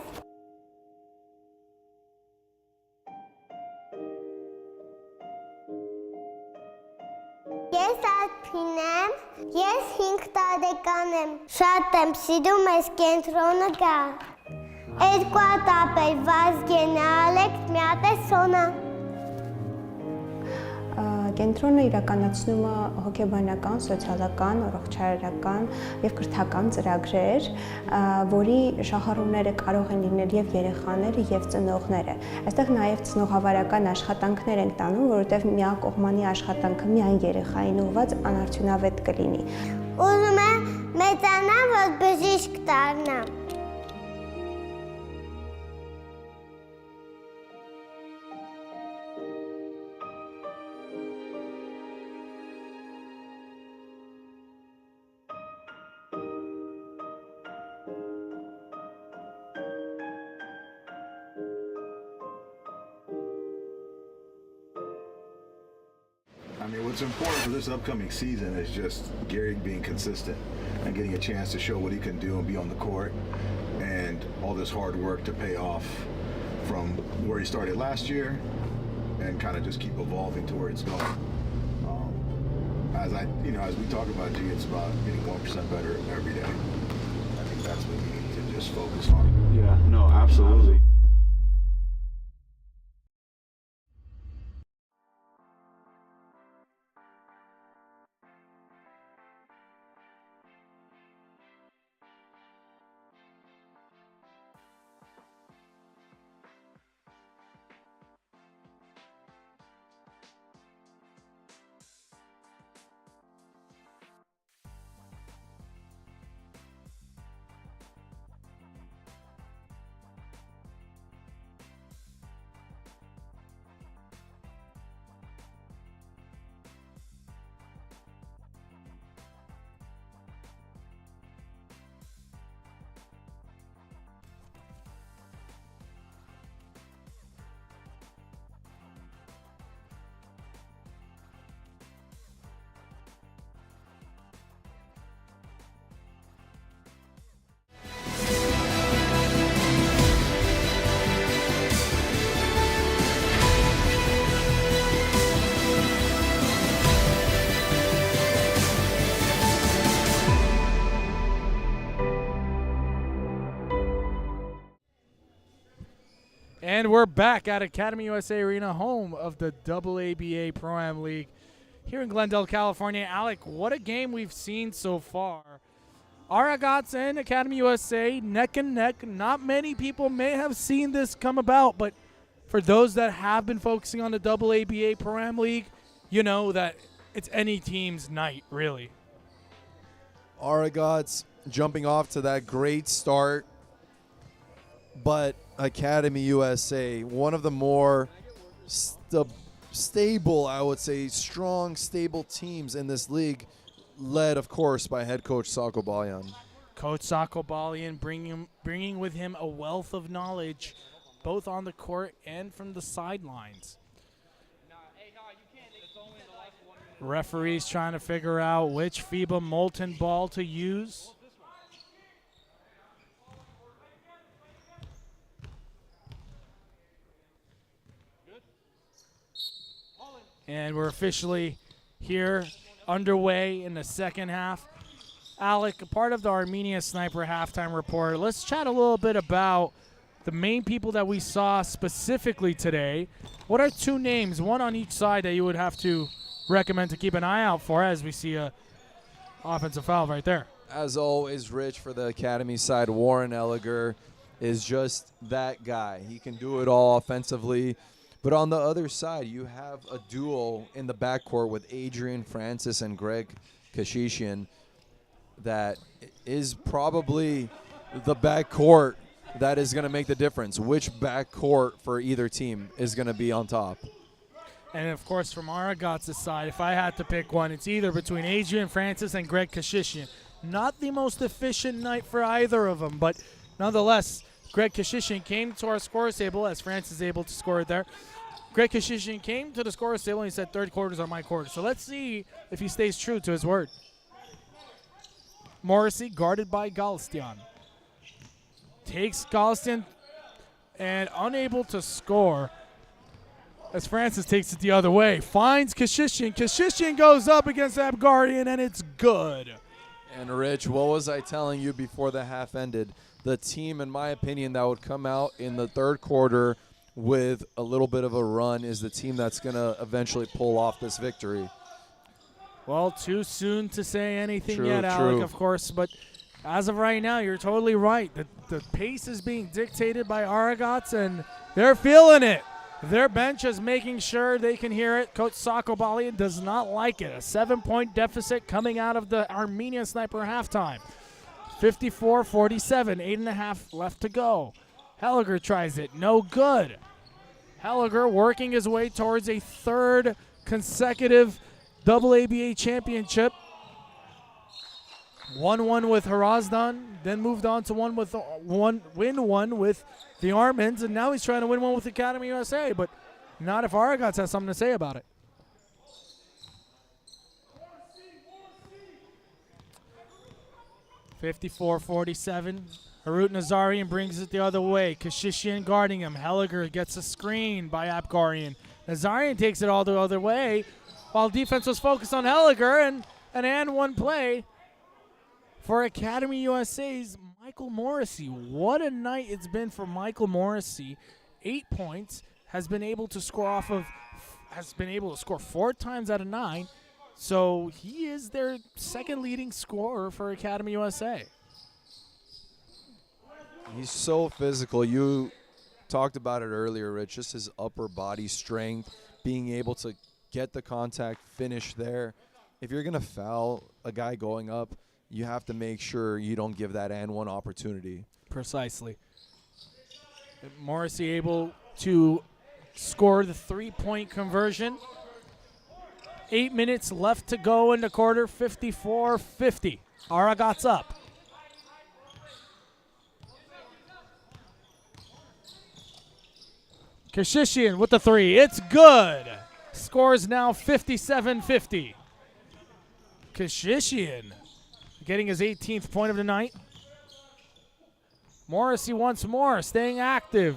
Ես Ալփին եմ, ես 5 տարեկան եմ, շատ եմ սիրում ես կենտրոնը գալ, 2 հատ ապեր Վազգեն, Ալեքս, մի հատ է Սոնա։ Կենտրոնը իրականացնում է հոգեբանական, սոցիալական, առողջարարական և կրթական ծրագրեր, որի շահառուները կարող են լինել և երեխաները, և ծնողները։ Այստեղ նաև ծնողավարական աշխատանքներ ենք տանում, որովհետև միակողմանի աշխատանքը միայն երեխային ուղղված անարդյունավետ կլինի։ Ուզում եմ մեծանամ, որ բժիշկ դառնամ։ I mean, what's important for this upcoming season is just Gary being consistent and getting a chance to show what he can do and be on the court, and all this hard work to pay off from where he started last year and kind of just keep evolving to where it's going. As we talk about, G, it's about getting 1% better every day. I think that's what you need to just focus on. Yeah, no, absolutely. And we're back at Academy USA Arena, home of the AABA Pro-Am League here in Glendale, California. Alec, what a game we've seen so far. Aragats and Academy USA neck and neck. Not many people may have seen this come about, but for those that have been focusing on the AABA Pro-Am League, you know that it's any team's night, really. Aragats jumping off to that great start, but Academy USA, one of the more stable, I would say, strong, stable teams in this league, led, of course, by head coach Sako Balyan. Coach Sako Balyan bringing with him a wealth of knowledge, both on the court and from the sidelines. Referees trying to figure out which FIBA molten ball to use. And we're officially here, underway in the second half. Alec, a part of the Armenian Sniper halftime report. Let's chat a little bit about the main people that we saw specifically today. What are two names, one on each side, that you would have to recommend to keep an eye out for, as we see a offensive foul right there? As always, Rich, for the Academy side, Warren Elliger is just that guy. He can do it all offensively. But on the other side, you have a duo in the backcourt with Adrian Francis and Greg Kashishian that is probably the backcourt that is going to make the difference. Which backcourt for either team is going to be on top? And, of course, from Aragats' side, if I had to pick one, it's either between Adrian Francis and Greg Kashishian. Not the most efficient night for either of them, but nonetheless, Greg Kashishian came to our scorer's table as Francis is able to score it there. Greg Kashishian came to the scorer's table and he said, third quarters are my quarters. So let's see if he stays true to his word. Morrissey guarded by Galstian. Takes Galstian and unable to score as Francis takes it the other way. Finds Kashishian. Kashishian goes up against Abgardian and it's good. And Rich, what was I telling you before the half ended? The team, in my opinion, that would come out in the third quarter with a little bit of a run is the team that's going to eventually pull off this victory. Well, too soon to say anything True, yet, Alec, true. of course. But as of right now, you're totally right. The pace is being dictated by Aragats, and they're feeling it. Their bench is making sure they can hear it. Coach Sako Balian does not like it. A 7-point deficit coming out of the Armenian Sniper halftime. 54-47, 8.5 left to go. Helliger tries it, no good. Helliger working his way towards a third consecutive AABA Championship. 1-1 with Harazdan, then moved on to win one with the Armens, and now he's trying to win one with Academy USA, but not if Aragats has something to say about it. (54-47). Harut Nazarian brings it the other way. Kashishian guarding him. Helliger gets a screen by Abgarian. Nazarian takes it all the other way while defense was focused on Helliger, and an and one play for Academy USA's Michael Morrissey. What a night it's been for Michael Morrissey. 8 points, has been able to score 4 times out of 9. So he is their second leading scorer for Academy USA. He's so physical. You talked about it earlier, Rich, just his upper body strength, being able to get the contact, finish there. If you're going to foul a guy going up, you have to make sure you don't give that and one opportunity. Precisely. Morrissey able to score the 3-point conversion. 8 minutes left to go in the quarter, 54-50. Aragats up. Kashishian with the 3. It's good. Scores now 57-50. Kashishian getting his 18th point of the night. Morrissey once more, staying active.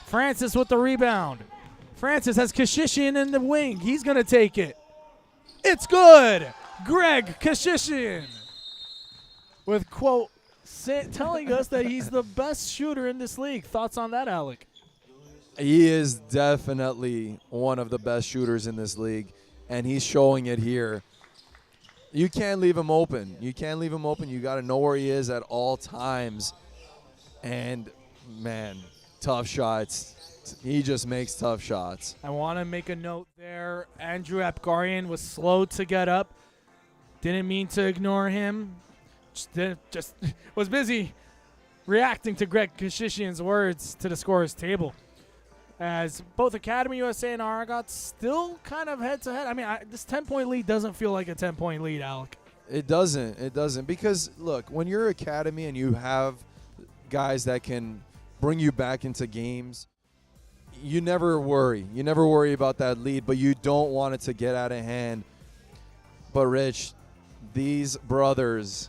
Francis with the rebound. Francis has Kashishian in the wing. He's going to take it. It's good. Greg Kashishian with, quote, telling us that he's the best shooter in this league. Thoughts on that, Alec? He is definitely one of the best shooters in this league, and he's showing it here. You can't leave him open. You can't leave him open. You got to know where he is at all times. And, man, tough shots. He just makes tough shots. I want to make a note there. Andrew Abgarian was slow to get up. Didn't mean to ignore him. Just was busy reacting to Greg Kashishian's words to the scorer's table. As both Academy USA and Aragats still kind of head-to-head. I mean, this 10-point lead doesn't feel like a 10-point lead, Alec. It doesn't. It doesn't. Because, look, when you're Academy and you have guys that can bring you back into games, you never worry. You never worry about that lead, but you don't want it to get out of hand. But, Rich, these brothers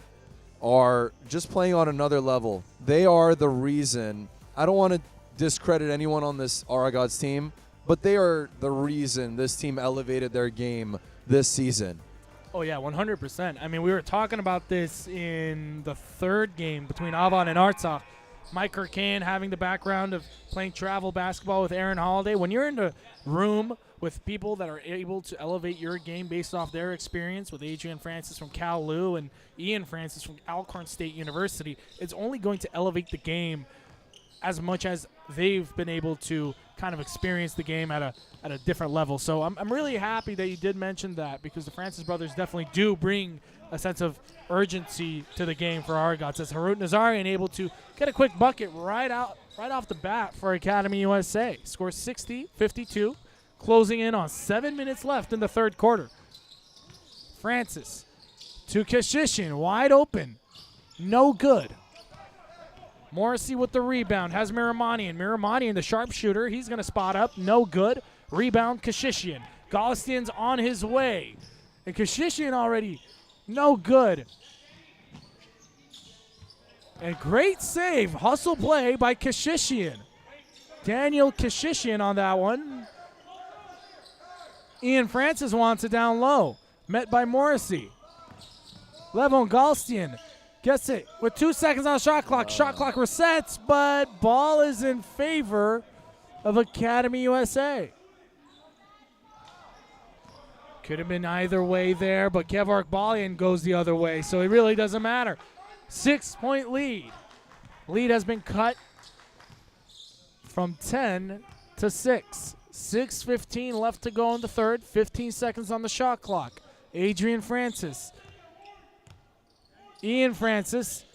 are just playing on another level. They are the reason. I don't want to discredit anyone on this Aragats team, but they are the reason this team elevated their game this season. Oh, yeah, 100%. I mean, we were talking about this in the third game between Avon and Artsakh. Mike Kirkan having the background of playing travel basketball with Aaron Holiday. When you're in the room with people that are able to elevate your game based off their experience with Adrian Francis from Cal Lu and Ian Francis from Alcorn State University, it's only going to elevate the game as much as they've been able to kind of experience the game at a different level. So I'm really happy that you did mention that, because the Francis brothers definitely do bring a sense of urgency to the game for Aragats, as Harut Nazarian able to get a quick bucket right off the bat for Academy USA. Scores 60-52, closing in on 7 minutes left in the third quarter. Francis to Kashishin, wide open, no good. Morrissey with the rebound, has Miramanian. Miramanian, the sharpshooter, he's going to spot up, no good. Rebound, Kashishian. Golistian's on his way. And Kashishian already no good. And great save, hustle play by Kashishian. Daniel Kashishian on that one. Ian Francis wants it down low. Met by Morrissey. Levon Golistian gets it with 2 seconds on the shot clock. Shot clock resets, but ball is in favor of Academy USA. Could have been either way there, but Kevar Balian goes the other way, so it really doesn't matter. 6-point lead. Lead has been cut from 10 to 6. 6:15 left to go in the third. 15 seconds on the shot clock. Adrian Francis. Ian Francis,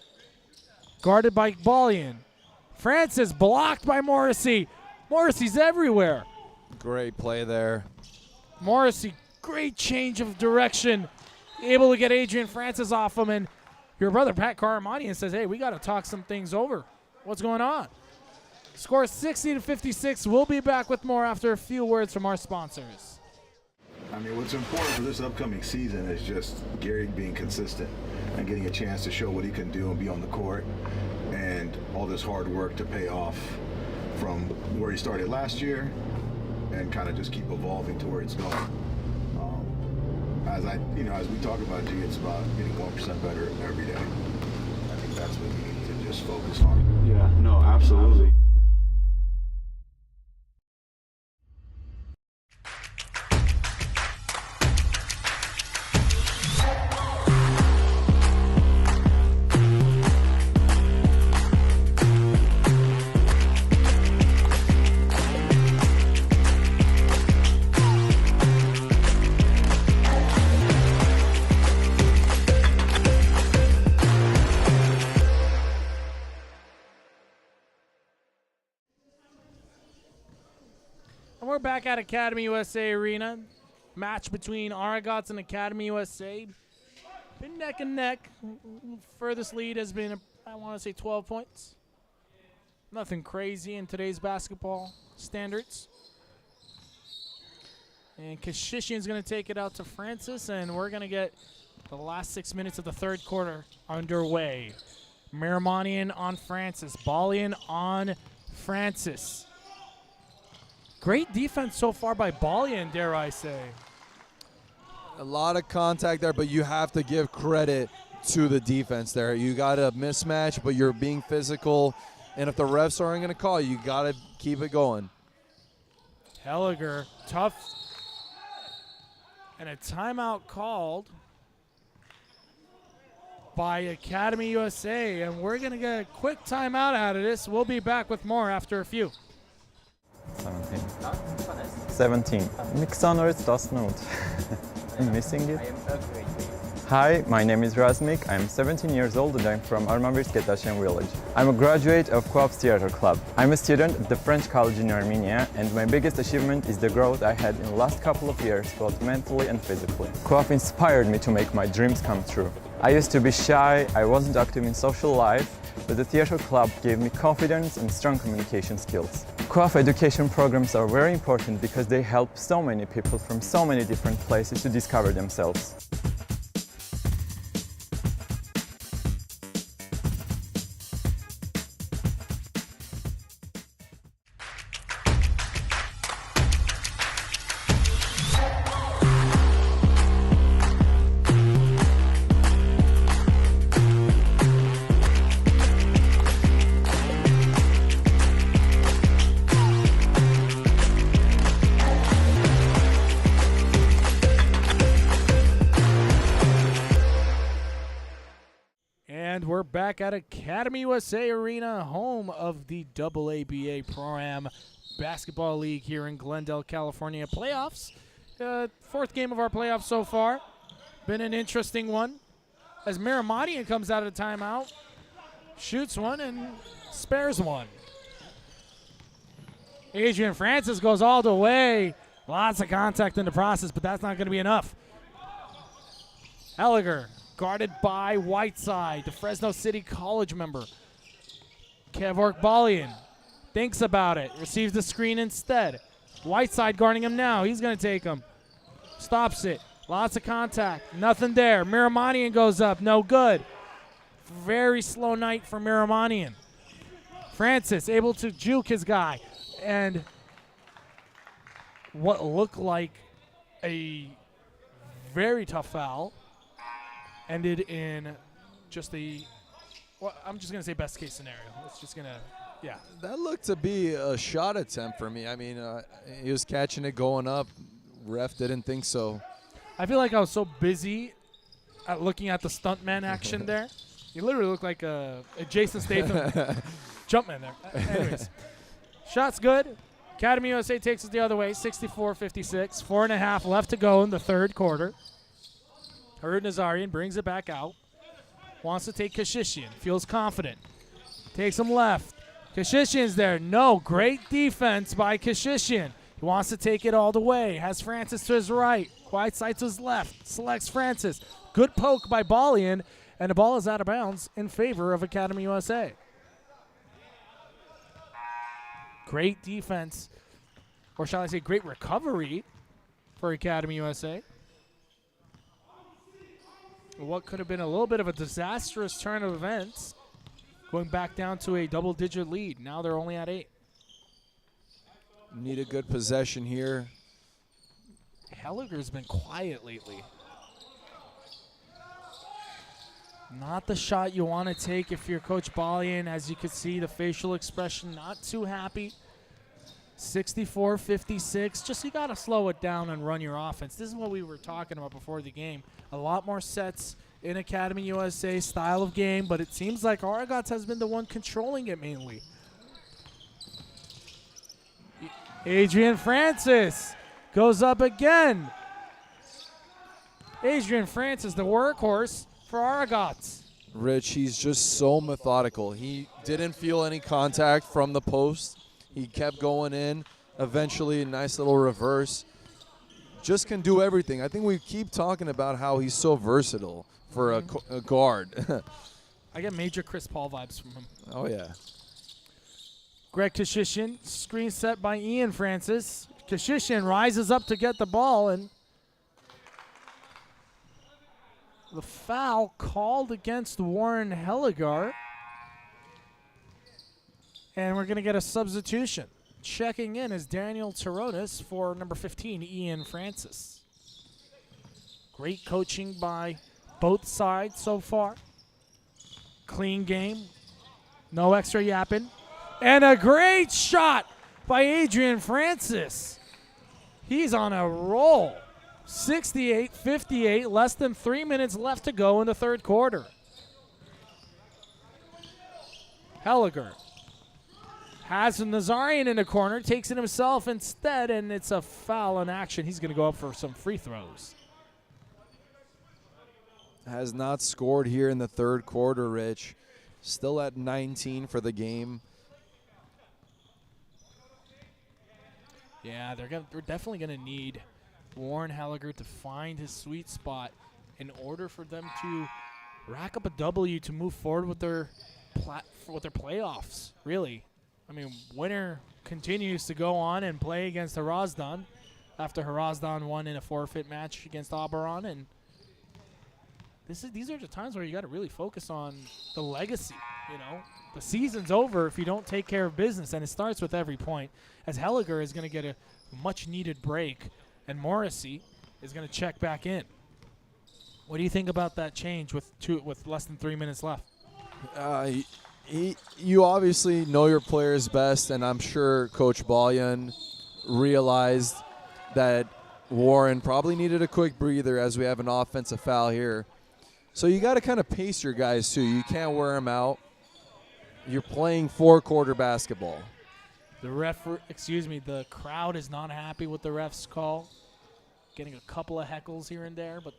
guarded by Balian. Francis blocked by Morrissey. Morrissey's everywhere. Great play there. Morrissey, great change of direction. Able to get Adrian Francis off him, and your brother Pat Karamanian says, hey, we got to talk some things over. What's going on? Score 60-56. We'll be back with more after a few words from our sponsors. I mean, what's important for this upcoming season is just Gary being consistent and getting a chance to show what he can do and be on the court, and all this hard work to pay off from where he started last year and kind of just keep evolving to where it's going. As we talk about, G, it's about getting 1% better every day. I think that's what we need to just focus on. Yeah, no, absolutely. We're back at Academy USA Arena. Match between Aragats and Academy USA. Been neck and neck. Furthest lead has been, I want to say, 12 points. Nothing crazy in today's basketball standards. And Kashishian's going to take it out to Francis, and we're going to get the last 6 minutes of the third quarter underway. Miramanian on Francis. Balian on Francis. Great defense so far by Balian, dare I say. A lot of contact there, but you have to give credit to the defense there. You got a mismatch, but you're being physical. And if the refs aren't going to call, you got to keep it going. Helliger, tough. And a timeout called by Academy USA. And we're going to get a quick timeout out of this. We'll be back with more after a few. 17. Mixanor 18. I'm missing it. Hi, my name is Razmik. I'm 17 years old and I'm from Armenian village. I'm a graduate of Co-op's Theater Club. I'm a student at the French College in Armenia, and my biggest achievement is the growth I had in the last couple of years, both mentally and physically. Co-op inspired me to make my dreams come true. I used to be shy, I wasn't active in social life, but the Theater Club gave me confidence and strong communication skills. Co-op education programs are very important because they help so many people from so many different places to discover themselves. We're back at Academy USA Arena, home of the AABA Pro-Am Basketball League here in Glendale, California. Playoffs. Fourth game of our playoffs so far. Been an interesting one. As Miramatian comes out of the timeout, shoots one and spares one. Adrian Francis goes all the way. Lots of contact in the process, but that's not going to be enough. Helliger guarded by Whiteside, the Fresno City College member. Kev Orkbalian thinks about it, receives the screen instead. Whiteside guarding him now. He's going to take him. Stops it. Lots of contact. Nothing there. Miramatian goes up. No good. Very slow night for Miramatian. Francis able to juke his guy. And what looked like a very tough foul ended in just a, well, I'm just going to say best case scenario. It's just going to, yeah. That looked to be a shot attempt for me. I mean, he was catching it going up. Ref didn't think so. I feel like I was so busy at looking at the stuntman action there. You literally look like a Jason Statham jumpman there. Anyways, shot's good. Academy USA takes it the other way, 64-56. 4.5 left to go in the third quarter. Herd Nazarian brings it back out. Wants to take Kashishian. Feels confident. Takes him left. Kashishian's there. No, great defense by Kashishian. He wants to take it all the way. Has Francis to his right. Whiteside to his left. Selects Francis. Good poke by Balian. And the ball is out of bounds in favor of Academy USA. Great defense, or shall I say great recovery for Academy USA. What could have been a little bit of a disastrous turn of events, going back down to a double-digit lead. Now they're only at 8. Need a good possession here. Helliger's been quiet lately. Not the shot you want to take if you're Coach Balian. As you can see, the facial expression not too happy. 64-56. Just you got to slow it down and run your offense. This is what we were talking about before the game. A lot more sets in Academy USA style of game, but it seems like Aragats has been the one controlling it mainly. Adrian Francis goes up again. Adrian Francis, the workhorse for Aragats. Rich, he's just so methodical. He didn't feel any contact from the post. He kept going in. Eventually, a nice little reverse. Just can do everything. I think we keep talking about how he's so versatile for a guard. I get major Chris Paul vibes from him. Oh, yeah. Greg Kashishian, screen set by Ian Francis. Kashishian rises up to get the ball, and the foul called against Warren Helligar. And we're going to get a substitution. Checking in is Daniel Taronis for number 15, Ian Francis. Great coaching by both sides so far. Clean game. No extra yapping. And a great shot by Adrian Francis. He's on a roll. 68-58, less than 3 minutes left to go in the third quarter. Helliger has Nazarian in the corner, takes it himself instead, and it's a foul in action. He's going to go up for some free throws. Has not scored here in the third quarter, Rich. Still at 19 for the game. Yeah, they're definitely going to need Warren Helliger to find his sweet spot in order for them to rack up a W to move forward with their playoffs, really. I mean, winner continues to go on and play against Harazdan after Harazdan won in a forfeit match against Oberon. And these are the times where you got to really focus on the legacy, you know. The season's over if you don't take care of business, and it starts with every point. As Helliger is going to get a much-needed break, and Morrissey is going to check back in. What do you think about that change with less than 3 minutes left? You obviously know your players best, and I'm sure Coach Balian realized that Warren probably needed a quick breather as we have an offensive foul here. So you got to kind of pace your guys, too. You can't wear them out. You're playing four-quarter basketball. The crowd is not happy with the ref's call. Getting a couple of heckles here and there, but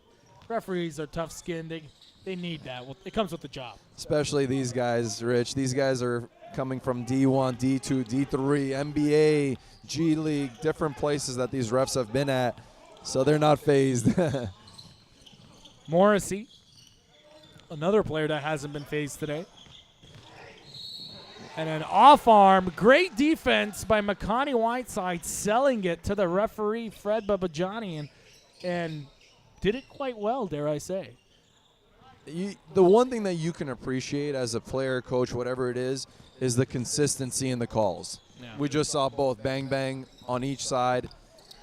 referees are tough-skinned. They need that. It comes with the job. Especially these guys, Rich. These guys are coming from D1, D2, D3, NBA, G League, different places that these refs have been at, so they're not phased. Morrissey, another player that hasn't been phased today. And an off-arm, great defense by Makani Whiteside, selling it to the referee, Fred Babajani, and did it quite well, dare I say. The one thing that you can appreciate as a player, coach, whatever it is the consistency in the calls. Yeah. We just saw both bang, bang on each side,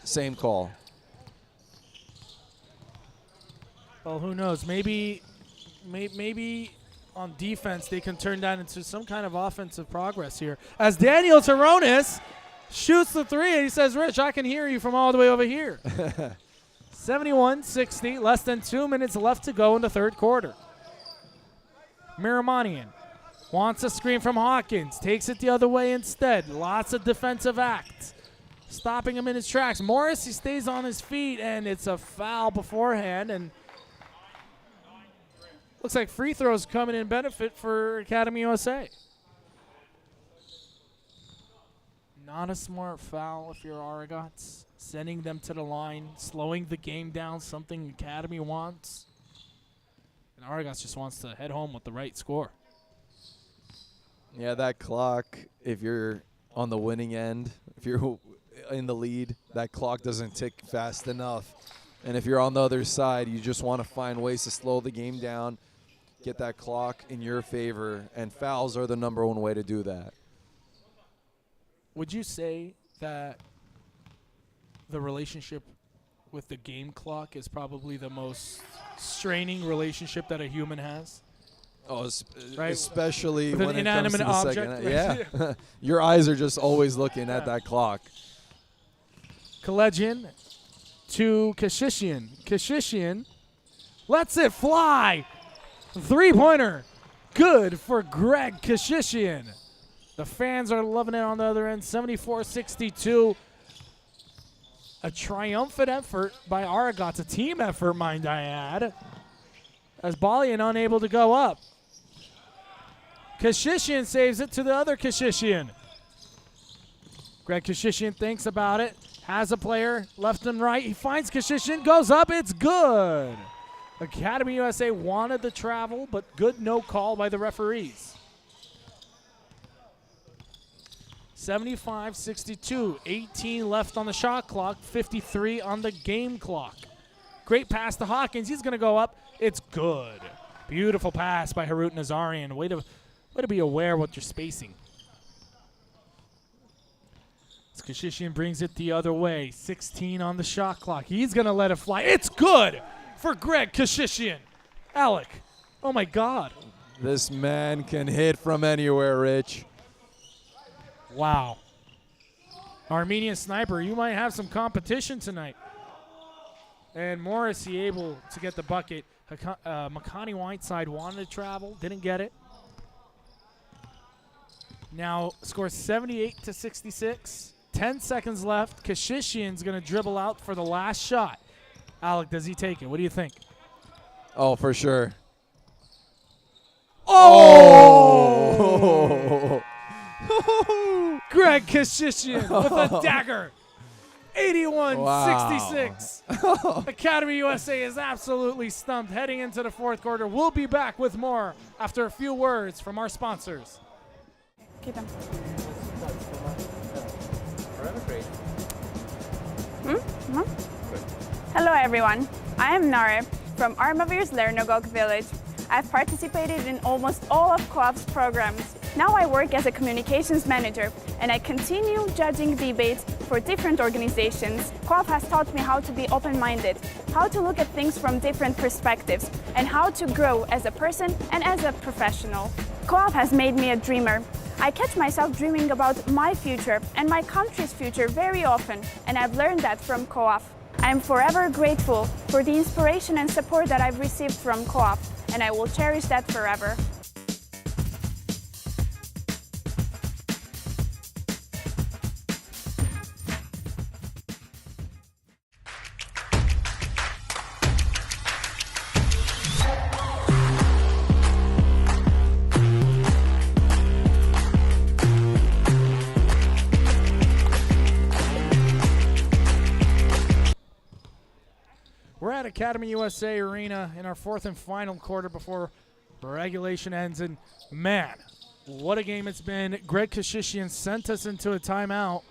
same call. Well, who knows? Maybe on defense they can turn that into some kind of offensive progress here. As Daniel Taronis shoots the three, and he says, Rich, I can hear you from all the way over here. 71-60, less than 2 minutes left to go in the third quarter. Miramanian wants a screen from Hawkins, takes it the other way instead. Lots of defensive acts, stopping him in his tracks. Morris, he stays on his feet, and it's a foul beforehand, and looks like free throws coming in benefit for Academy USA. Not a smart foul if you're Aragats. Sending them to the line, slowing the game down, something Academy wants. And Aragats just wants to head home with the right score. Yeah, that clock, if you're on the winning end, if you're in the lead, that clock doesn't tick fast enough. And if you're on the other side, you just want to find ways to slow the game down, get that clock in your favor, and fouls are the number one way to do that. Would you say that the relationship with the game clock is probably the most straining relationship that a human has? Oh, right? Especially with when an it comes to inanimate the object. second. Yeah. Your eyes are just always looking at that clock. Kalejian to Kashishian. Kashishian lets it fly. Three-pointer. Good for Greg Kashishian. The fans are loving it on the other end. 74-62. A triumphant effort by Aragats. A team effort, mind I add. As Balian unable to go up. Kashishian saves it to the other Kashishian. Greg Kashishian thinks about it. Has a player left and right. He finds Kashishian. Goes up. It's good. Academy USA wanted the travel, but good no call by the referees. 75-62, 18 left on the shot clock, 53 on the game clock. Great pass to Hawkins. He's going to go up. It's good. Beautiful pass by Harut Nazarian. Way to be aware what you're spacing. Kashishian brings it the other way. 16 on the shot clock. He's going to let it fly. It's good for Greg Kashishian. Alec, oh my God. This man can hit from anywhere, Rich. Wow. Armenian sniper, you might have some competition tonight. And Morrissey able to get the bucket. Makani Whiteside wanted to travel, didn't get it. Now scores 78-66. 10 seconds left. Kashishian's going to dribble out for the last shot. Alec, does he take it? What do you think? Oh, for sure. Oh! Greg Kashishian with a dagger. 81-66. Academy USA is absolutely stumped heading into the fourth quarter. We'll be back with more after a few words from our sponsors. Keep them. Hello everyone, I am Nare from Armavir's Lernogok village. I've participated in almost all of Co-op's programs. Now I work as a communications manager and I continue judging debates for different organizations. Co-op has taught me how to be open-minded, how to look at things from different perspectives, and how to grow as a person and as a professional. Co-op has made me a dreamer. I catch myself dreaming about my future and my country's future very often, and I've learned that from Co-op. I am forever grateful for the inspiration and support that I've received from Co-op, and I will cherish that forever. Academy USA Arena in our fourth and final quarter before regulation ends. And man, what a game it's been. Greg Kashishian sent us into a timeout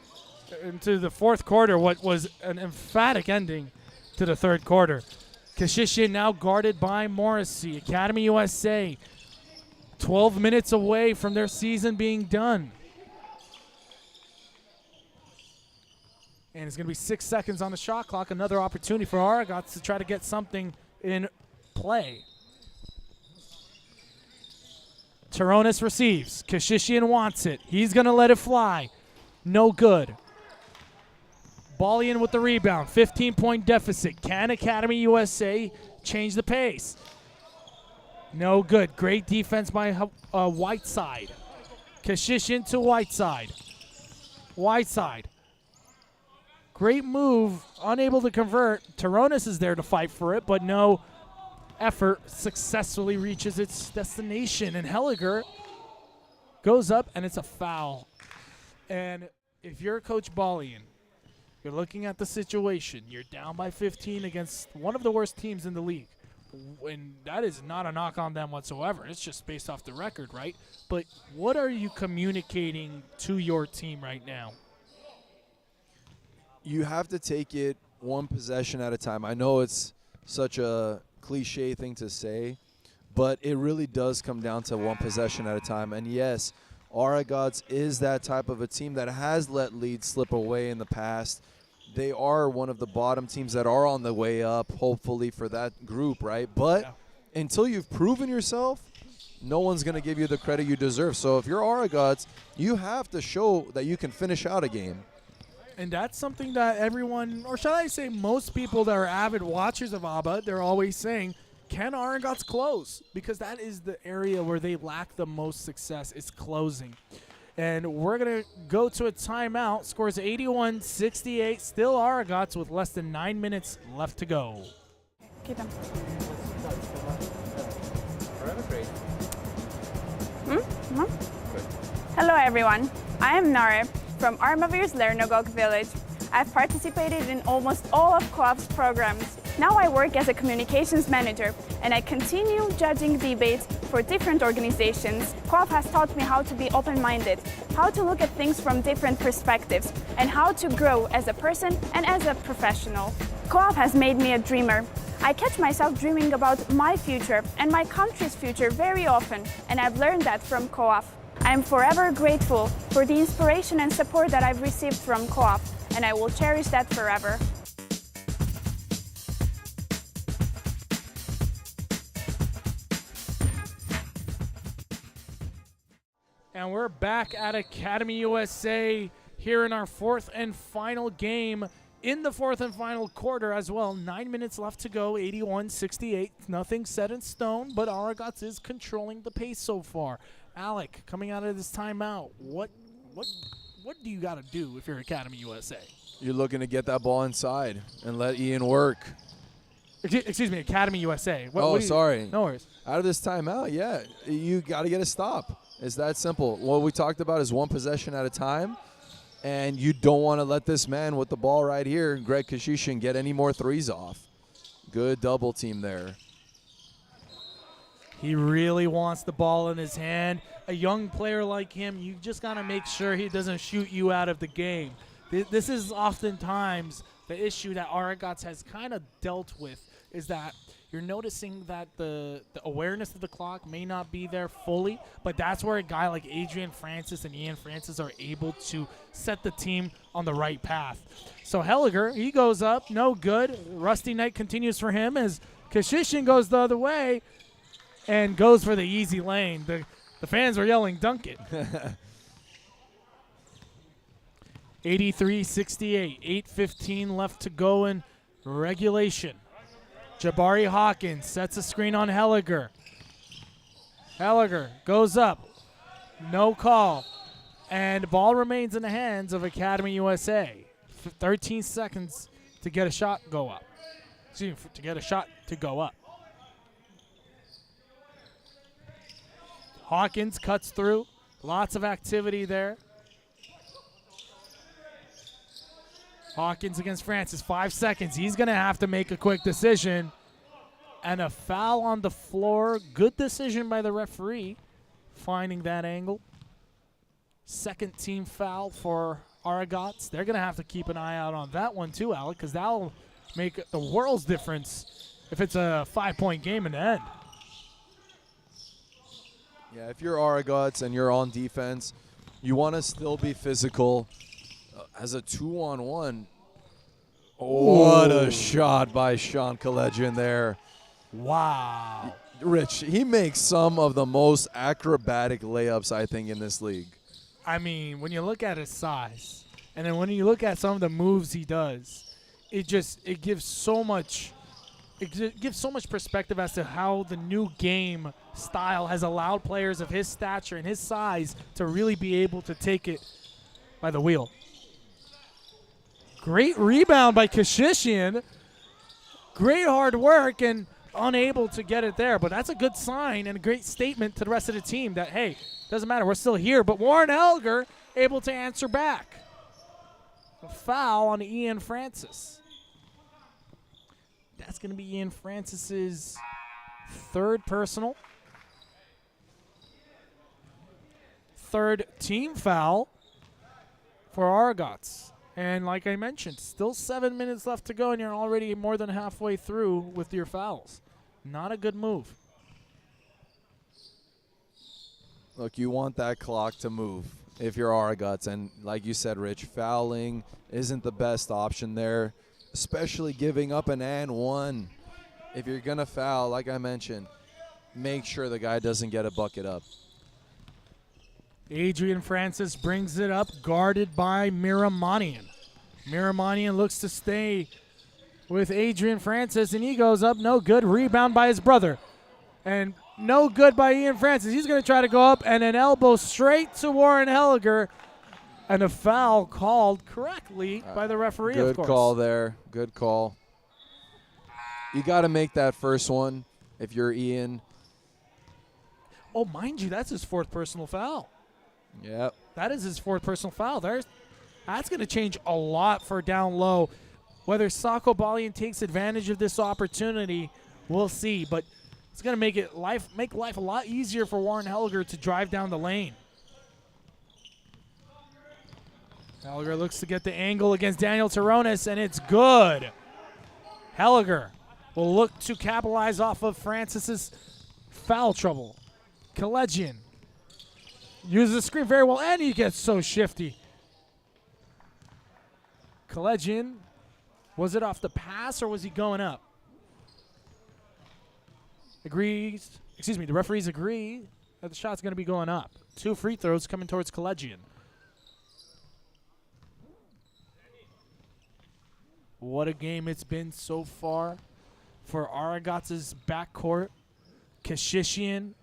into the fourth quarter, what was an emphatic ending to the third quarter. Kashishian now guarded by Morrissey. Academy USA 12 minutes away from their season being done. And it's going to be 6 seconds on the shot clock. Another opportunity for Aragats to try to get something in play. Taronis receives. Kashishian wants it. He's going to let it fly. No good. Balian with the rebound. 15-point deficit. Can Academy USA change the pace? No good. Great defense by Whiteside. Kashishian to Whiteside. Whiteside. Great move, unable to convert. Taronis is there to fight for it, but no effort successfully reaches its destination. And Helliger goes up, and it's a foul. And if you're Coach Balian, you're looking at the situation. You're down by 15 against one of the worst teams in the league. And that is not a knock on them whatsoever. It's just based off the record, right? But what are you communicating to your team right now? You have to take it one possession at a time. I know it's such a cliche thing to say, but it really does come down to one possession at a time. And yes, Aragats is that type of a team that has let leads slip away in the past. They are one of the bottom teams that are on the way up, hopefully, for that group, right? But until you've proven yourself, no one's going to give you the credit you deserve. So if you're Aragats, you have to show that you can finish out a game. And that's something that everyone, or should I say most people that are avid watchers of AABA, they're always saying, can Aragats close? Because that is the area where they lack the most success, is closing. And we're going to go to a timeout. Scores 81-68. Still Aragats with less than 9 minutes left to go. Keep them. Hello everyone, I am Narib from Armavir's Lernogok village. I've participated in almost all of Co-op's programs. Now I work as a communications manager and I continue judging debates for different organizations. Co-op has taught me how to be open-minded, how to look at things from different perspectives, and how to grow as a person and as a professional. Co-op has made me a dreamer. I catch myself dreaming about my future and my country's future very often, and I've learned that from Co-op. I am forever grateful for the inspiration and support that I've received from Co-op, and I will cherish that forever. And we're back at Academy USA here in our fourth and final game in the fourth and final quarter as well. 9 minutes left to go, 81-68. Nothing set in stone, but Aragats is controlling the pace so far. Alec, coming out of this timeout, what do you got to do if you're Academy USA? You're looking to get that ball inside and let Ian work. Excuse me, Academy USA. Sorry. No worries. Out of this timeout, yeah, you got to get a stop. It's that simple. What we talked about is one possession at a time, and you don't want to let this man with the ball right here, Greg Kashishian, get any more threes off. Good double team there. He really wants the ball in his hand. A young player like him, you just got to make sure he doesn't shoot you out of the game. This is oftentimes the issue that Aragats has kind of dealt with, is that you're noticing that the awareness of the clock may not be there fully, but that's where a guy like Adrian Francis and Ian Francis are able to set the team on the right path. So Helliger, he goes up, no good. Rusty night continues for him as Kashishian goes the other way and goes for the easy lane. The fans were yelling, dunk it. 83-68, 8:15 left to go in regulation. Jabari Hawkins sets a screen on Helliger. Helliger goes up. No call. And ball remains in the hands of Academy USA. 13 seconds to get a shot go up. Excuse me, to get a shot to go up. Hawkins cuts through. Lots of activity there. Hawkins against Francis, 5 seconds. He's going to have to make a quick decision. And a foul on the floor. Good decision by the referee, finding that angle. Second team foul for Aragats. They're going to have to keep an eye out on that one too, Alec, because that'll make the world's difference if it's a 5-point game in the end. Yeah, if you're Aragats and you're on defense, you want to still be physical. As a 2-on-1, what a shot by Sean Kalejian there. Wow. Rich, he makes some of the most acrobatic layups, I think, in this league. I mean, when you look at his size, and then when you look at some of the moves he does, it gives so much perspective as to how the new game style has allowed players of his stature and his size to really be able to take it by the wheel. Great rebound by Kashishian. Great hard work and unable to get it there. But that's a good sign and a great statement to the rest of the team that, hey, doesn't matter, we're still here. But Warren Helger able to answer back. A foul on Ian Francis. That's going to be Ian Francis's third personal. Third team foul for Aragats. And like I mentioned, still 7 minutes left to go, and you're already more than halfway through with your fouls. Not a good move. Look, you want that clock to move if you're Aragats. And like you said, Rich, fouling isn't the best option there, especially giving up an and one. If you're going to foul, like I mentioned, make sure the guy doesn't get a bucket up. Adrian Francis brings it up, guarded by Miramanian. Miramanian looks to stay with Adrian Francis, and he goes up. No good. Rebound by his brother. And no good by Ian Francis. He's going to try to go up, and an elbow straight to Warren Helger. And a foul called correctly by the referee, of course. Good call there. Good call. You got to make that first one if you're Ian. Oh, mind you, that's his fourth personal foul. Yep. That is his fourth personal foul. That's going to change a lot for down low. Whether Sako Balian takes advantage of this opportunity, we'll see. But it's going to make life a lot easier for Warren Helger to drive down the lane. Helger looks to get the angle against Daniel Taronis, and it's good. Helger will look to capitalize off of Francis's foul trouble. Kalejian uses the screen very well, and he gets so shifty. Kalejian, was it off the pass or was he going up? Agrees. Excuse me, the referees agree that the shot's going to be going up. 2 free throws coming towards Kalejian. What a game it's been so far for Aragats' backcourt. Kashishian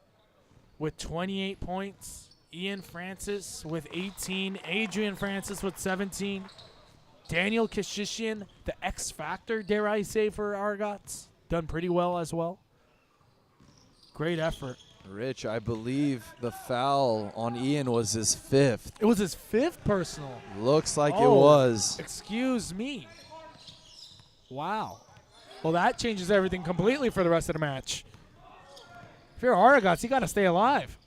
with 28 points. Ian Francis with 18. Adrian Francis with 17. Daniel Kashishian, the X factor, dare I say, for Aragats. Done pretty well as well. Great effort. Rich, I believe the foul on Ian was his 5th. It was his 5th personal. Looks like it was. Excuse me. Wow. Well, that changes everything completely for the rest of the match. If you're Aragats, you got to stay alive.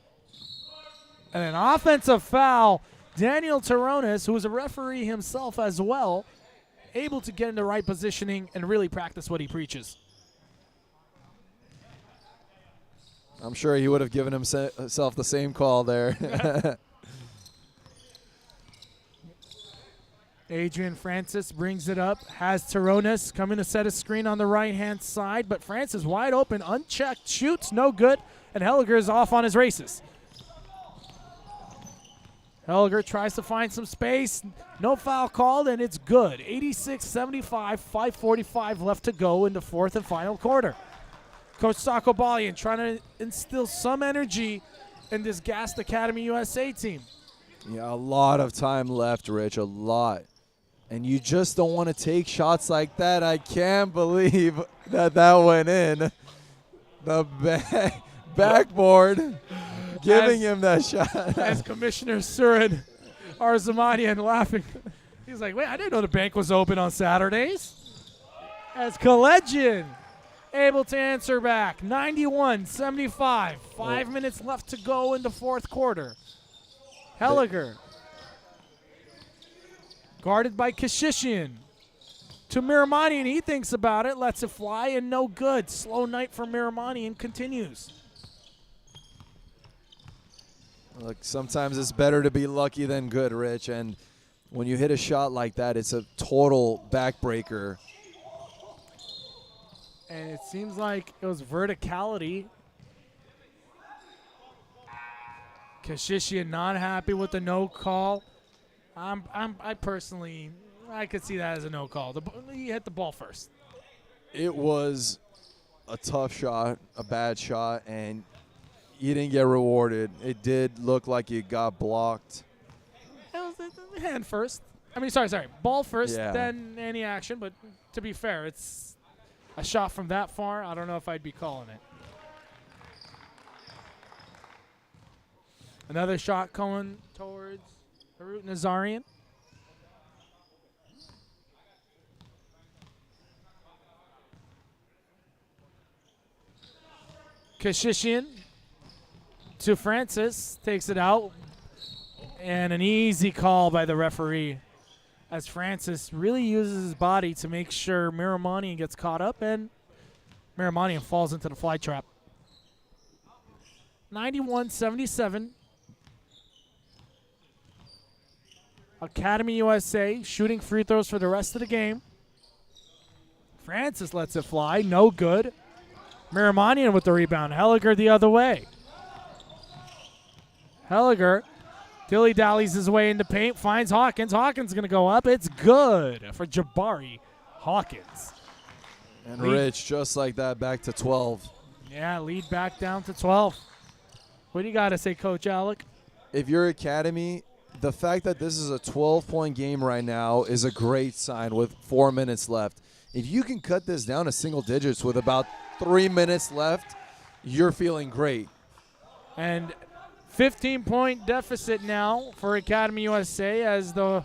And an offensive foul. Daniel Taronis, who is a referee himself as well, able to get in the right positioning and really practice what he preaches. I'm sure he would have given himself the same call there. Adrian Francis brings it up, has Taronis coming to set a screen on the right-hand side, but Francis wide open, unchecked, shoots, no good, and Helger is off on his races. Helger tries to find some space. No foul called, and it's good. 86-75, 5:45 left to go in the fourth and final quarter. Coach Sako Balian trying to instill some energy in this Gast Academy USA team. Yeah, a lot of time left, Rich, a lot. And you just don't want to take shots like that. I can't believe that went in. The backboard. Giving him that shot. As Commissioner Surin Arzamanian laughing He's like, wait, I didn't know the bank was open on Saturdays. As Kalejian able to answer back. 91-75. 5 minutes left to go in the fourth quarter. Helliger. Guarded by Kashishian. To Miramani, and he thinks about it. Lets it fly, and no good. Slow night for Miramani, and continues. Look, sometimes it's better to be lucky than good, Rich. And when you hit a shot like that, it's a total backbreaker. And it seems like it was verticality. Kashishian not happy with the no call. I personally, I could see that as a no call. He hit the ball first. It was a tough shot, a bad shot, and you didn't get rewarded. It did look like you got blocked. It was hand first. I mean, sorry. Ball first, Yeah. then any action. But to be fair, it's a shot from that far. I don't know if I'd be calling it. Another shot going towards Harut Nazarian. Kashishian to Francis, takes it out, and an easy call by the referee as Francis really uses his body to make sure Miramani gets caught up, and Miramani falls into the fly trap. 91-77. Academy USA shooting free throws for the rest of the game. Francis lets it fly, no good. Miramanian with the rebound. Helliger the other way. Helliger dilly-dallies his way into paint, finds Hawkins. Hawkins going to go up. It's good for Jabari Hawkins. And Rich, just like that, back to 12. Yeah, lead back down to 12. What do you got to say, Coach Alec? If you're Academy, the fact that this is a 12-point game right now is a great sign with 4 minutes left. If you can cut this down to single digits with about 3 minutes left, you're feeling great. And 15-point deficit now for Academy USA as the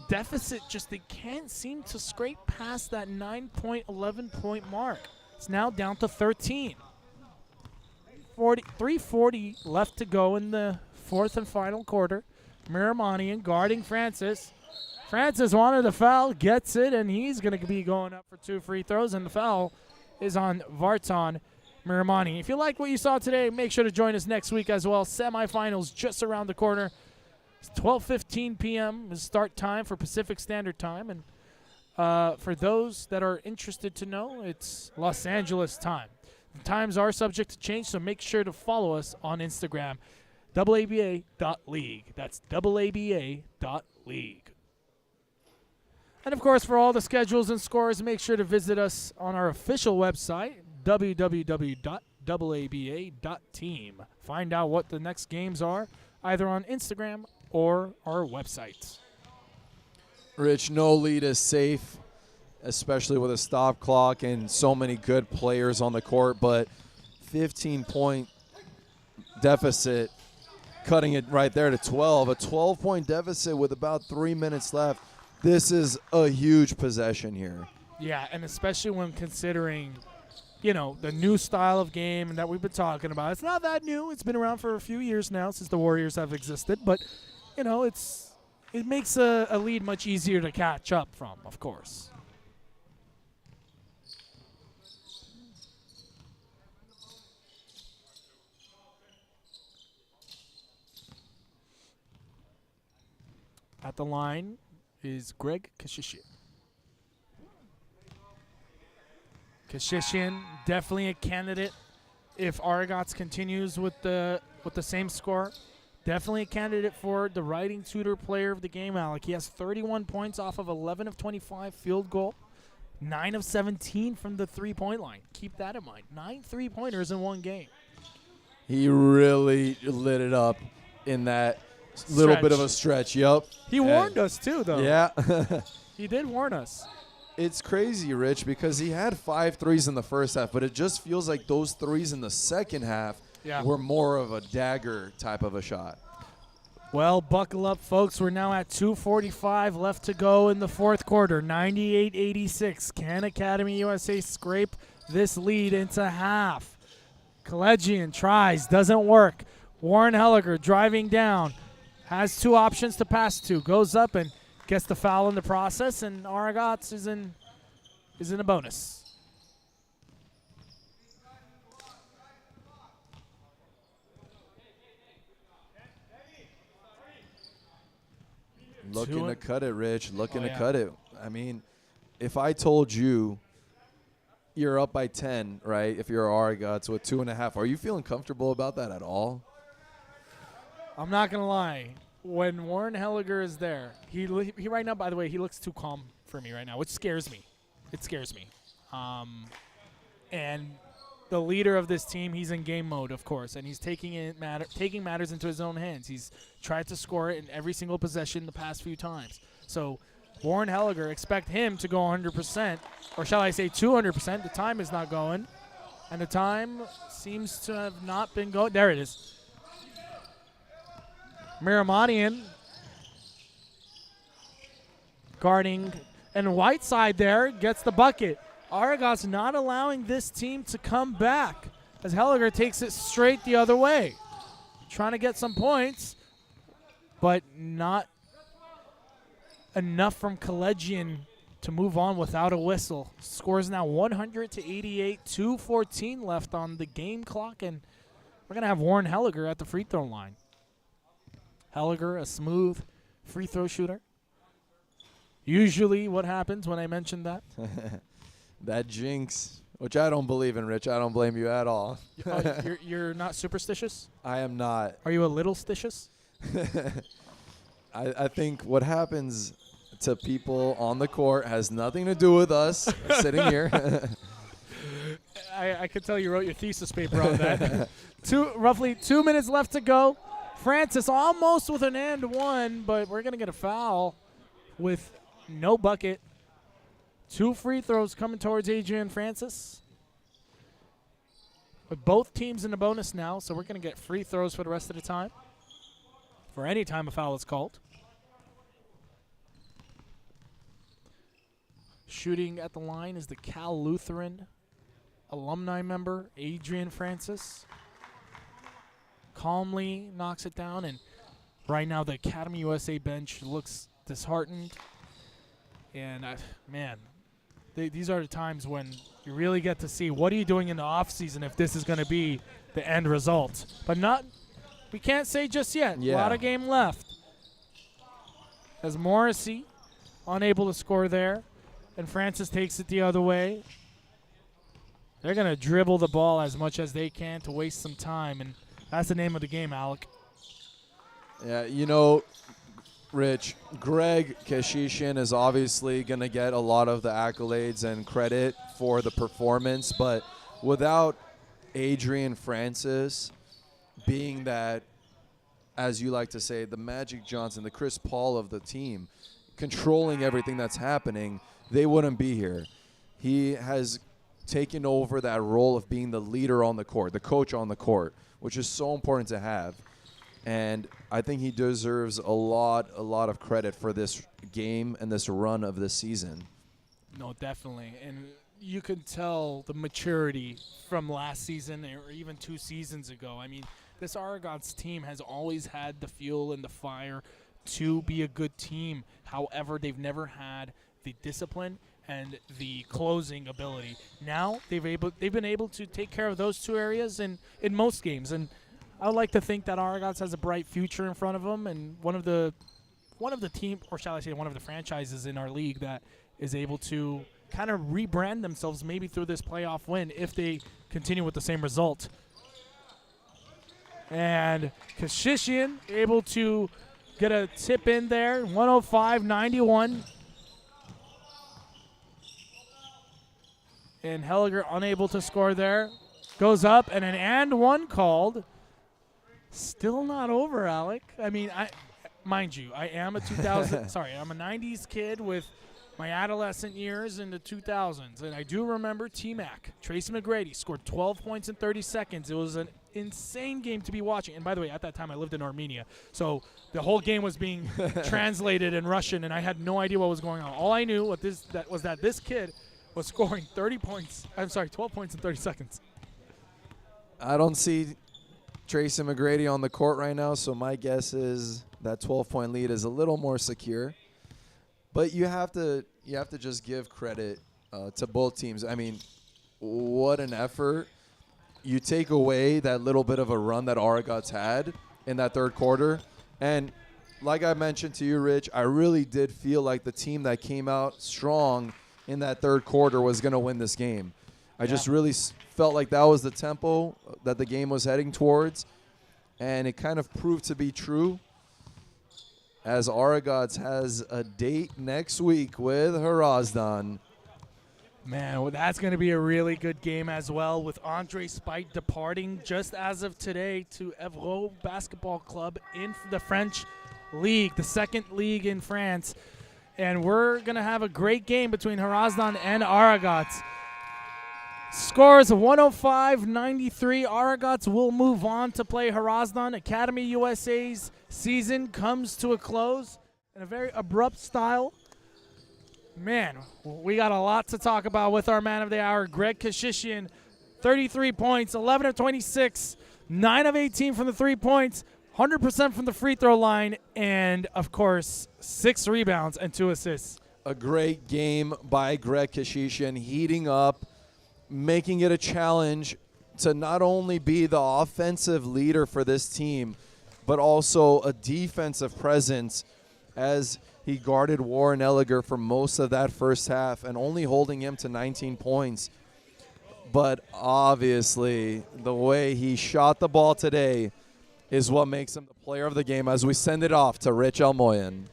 deficit just they can't seem to scrape past that 9-point, 11-point mark. It's now down to 13. 3:40 left to go in the fourth and final quarter. Miramanian guarding Francis. Francis wanted the foul, gets it, and he's going to be going up for 2 free throws, and the foul is on Vartan Miramani. If you like what you saw today, make sure to join us next week as well. Semifinals just around the corner. It's 12:15 p.m. is start time for Pacific Standard Time, and for those that are interested to know, it's Los Angeles time. The times are subject to change, so make sure to follow us on Instagram, AABA.league. That's AABA.league. And, of course, for all the schedules and scores, make sure to visit us on our official website, www.aaba.team. Find out what the next games are, either on Instagram or our website. Rich, no lead is safe, especially with a stop clock and so many good players on the court, but 15-point deficit, cutting it right there to 12. A 12-point deficit with about 3 minutes left. This is a huge possession here. Yeah, and especially when considering, the new style of game that we've been talking about. It's not that new. It's been around for a few years now since the Warriors have existed, but, it makes a lead much easier to catch up from, of course. At the line is Greg Kashishian. Kashishian, definitely a candidate if Aragats continues with the same score. Definitely a candidate for the Writing Tutor Player of the Game, Alec. He has 31 points off of 11 of 25 field goal, 9 of 17 from the three-point line. Keep that in mind. 9 three-pointers in one game. He really lit it up in that little bit of a stretch. Yup. He warned us too, though. Yeah. He did warn us. It's crazy, Rich, because he had 5 threes in the first half, but it just feels like those threes in the second half were more of a dagger type of a shot. Well, buckle up, folks. We're now at 2:45 left to go in the fourth quarter. 98-86. Can Academy USA scrape this lead into half? Collegian tries, doesn't work. Warren Helliger driving down. Has two options to pass to. Goes up and gets the foul in the process, and Aragats is in a bonus. Looking to cut it, Rich. Looking to yeah. cut it. I mean, if I told you you're up by 10, right, if you're Aragats with 2.5, are you feeling comfortable about that at all? I'm not going to lie. When Warren Helliger is there, he right now, by the way, he looks too calm for me right now, which scares me. It scares me. And the leader of this team, he's in game mode, of course, and he's taking matters into his own hands. He's tried to score it in every single possession the past few times. So Warren Helliger, expect him to go 100%, or shall I say 200%. The time is not going, and the time seems to have not been going. There it is. Miramanian guarding, and Whiteside there gets the bucket. Aragats not allowing this team to come back as Helliger takes it straight the other way. Trying to get some points, but not enough from Collegian to move on without a whistle. Scores now 100-88, 2:14 left on the game clock, and we're going to have Warren Helliger at the free throw line. Helliger, a smooth free throw shooter. Usually what happens when I mention that? That jinx, which I don't believe in, Rich. I don't blame you at all. You're not superstitious? I am not. Are you a little stitious? I think what happens to people on the court has nothing to do with us sitting here. I could tell you wrote your thesis paper on that. Roughly 2 minutes left to go. Francis almost with an and one, but we're going to get a foul with no bucket. 2 free throws coming towards Adrian Francis. With both teams in the bonus now, so we're going to get free throws for the rest of the time. For any time a foul is called. Shooting at the line is the Cal Lutheran alumni member, Adrian Francis. Calmly knocks it down, and right now the Academy USA bench looks disheartened. And, man, these are the times when you really get to see what are you doing in the offseason if this is going to be the end result. But we can't say just yet. Yeah. A lot of game left. As Morrissey unable to score there, and Francis takes it the other way. They're going to dribble the ball as much as they can to waste some time, and that's the name of the game, Alec. Yeah, you know, Rich, Greg Keshishin is obviously going to get a lot of the accolades and credit for the performance, but without Adrian Francis being that, as you like to say, the Magic Johnson, the Chris Paul of the team, controlling everything that's happening, they wouldn't be here. He has taken over that role of being the leader on the court, the coach on the court, which is so important to have. And I think he deserves a lot of credit for this game and this run of this season. No, definitely. And you can tell the maturity from last season or even 2 seasons ago. I mean, this Aragats team has always had the fuel and the fire to be a good team. However, they've never had the discipline and the closing ability. Now they've been able to take care of those 2 areas in most games. And I would like to think that Aragats has a bright future in front of them, and one of the team, or shall I say, one of the franchises in our league that is able to kind of rebrand themselves maybe through this playoff win if they continue with the same result. And Keshishian able to get a tip in there, 105-91. And Helliger unable to score there. Goes up, and an and one called. Still not over, Alec. I mean, mind you, I am a 2000. Sorry, I'm a 90s kid with my adolescent years in the 2000s, and I do remember T-Mac. Tracy McGrady scored 12 points in 30 seconds. It was an insane game to be watching. And by the way, at that time I lived in Armenia, so the whole game was being translated in Russian, and I had no idea what was going on. All I knew was that this kid was scoring 12 points in 30 seconds. I don't see Tracy McGrady on the court right now, so my guess is that 12-point lead is a little more secure. But you have to just give credit to both teams. I mean, what an effort. You take away that little bit of a run that Aragats had in that third quarter. And like I mentioned to you, Rich, I really did feel like the team that came out strong in that third quarter was going to win this game. I just really felt like that was the tempo that the game was heading towards. And it kind of proved to be true, as Aragats has a date next week with Hrazdan. Man, well, that's going to be a really good game as well, with Andre Spite departing just as of today to Évreux Basketball Club in the French League, the second league in France. And we're going to have a great game between Hrazdan and Aragats. Scores 105-93. Aragats will move on to play Hrazdan. Academy USA's season comes to a close in a very abrupt style. Man, we got a lot to talk about with our man of the hour, Greg Kashishian. 33 points, 11 of 26, 9 of 18 from the 3 points, 100% from the free throw line, and, of course, 6 rebounds and 2 assists. A great game by Greg Kashishian, heating up, making it a challenge to not only be the offensive leader for this team, but also a defensive presence, as he guarded Warren Elliger for most of that first half and only holding him to 19 points. But obviously, the way he shot the ball today is what makes him the player of the game, as we send it off to Rich Almoyan.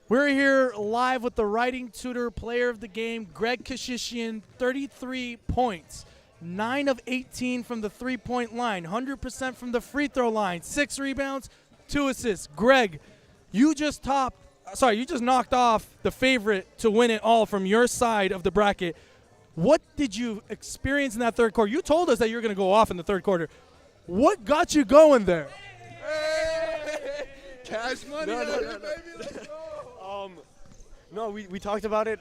We're here live with the writing tutor player of the game, Greg Kashishian, 33 points, 9 of 18 from the three-point line, 100% from the free throw line, 6 rebounds, 2 assists. Greg, you just knocked off the favorite to win it all from your side of the bracket. What did you experience in that third quarter? You told us that you were going to go off in the third quarter. What got you going there? Cash money. No, we talked about it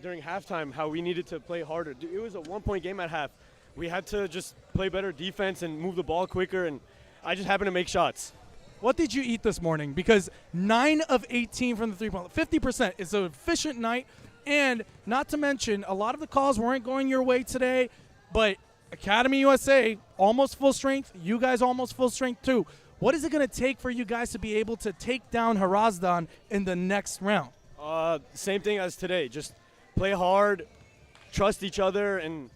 during halftime, how we needed to play harder. It was a 1-point game at half. We had to just play better defense and move the ball quicker, and I just happened to make shots. What did you eat this morning? Because 9 of 18 from the three-point, 50% is an efficient night, and not to mention a lot of the calls weren't going your way today, but Academy USA almost full strength, you guys almost full strength too. What is it going to take for you guys to be able to take down Hrazdan in the next round? Same thing as today. Just play hard, trust each other, and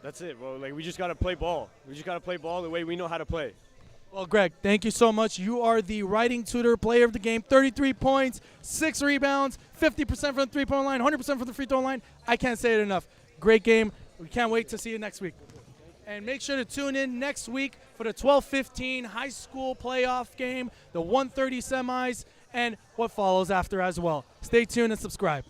that's it. Well, we just got to play ball. We just got to play ball the way we know how to play. Well, Greg, thank you so much. You are the writing tutor player of the game. 33 points, 6 rebounds, 50% from the three-point line, 100% from the free throw line. I can't say it enough. Great game. We can't wait to see you next week. And make sure to tune in next week for the 12-15 high school playoff game, the 1:30 semis, and what follows after as well. Stay tuned and subscribe.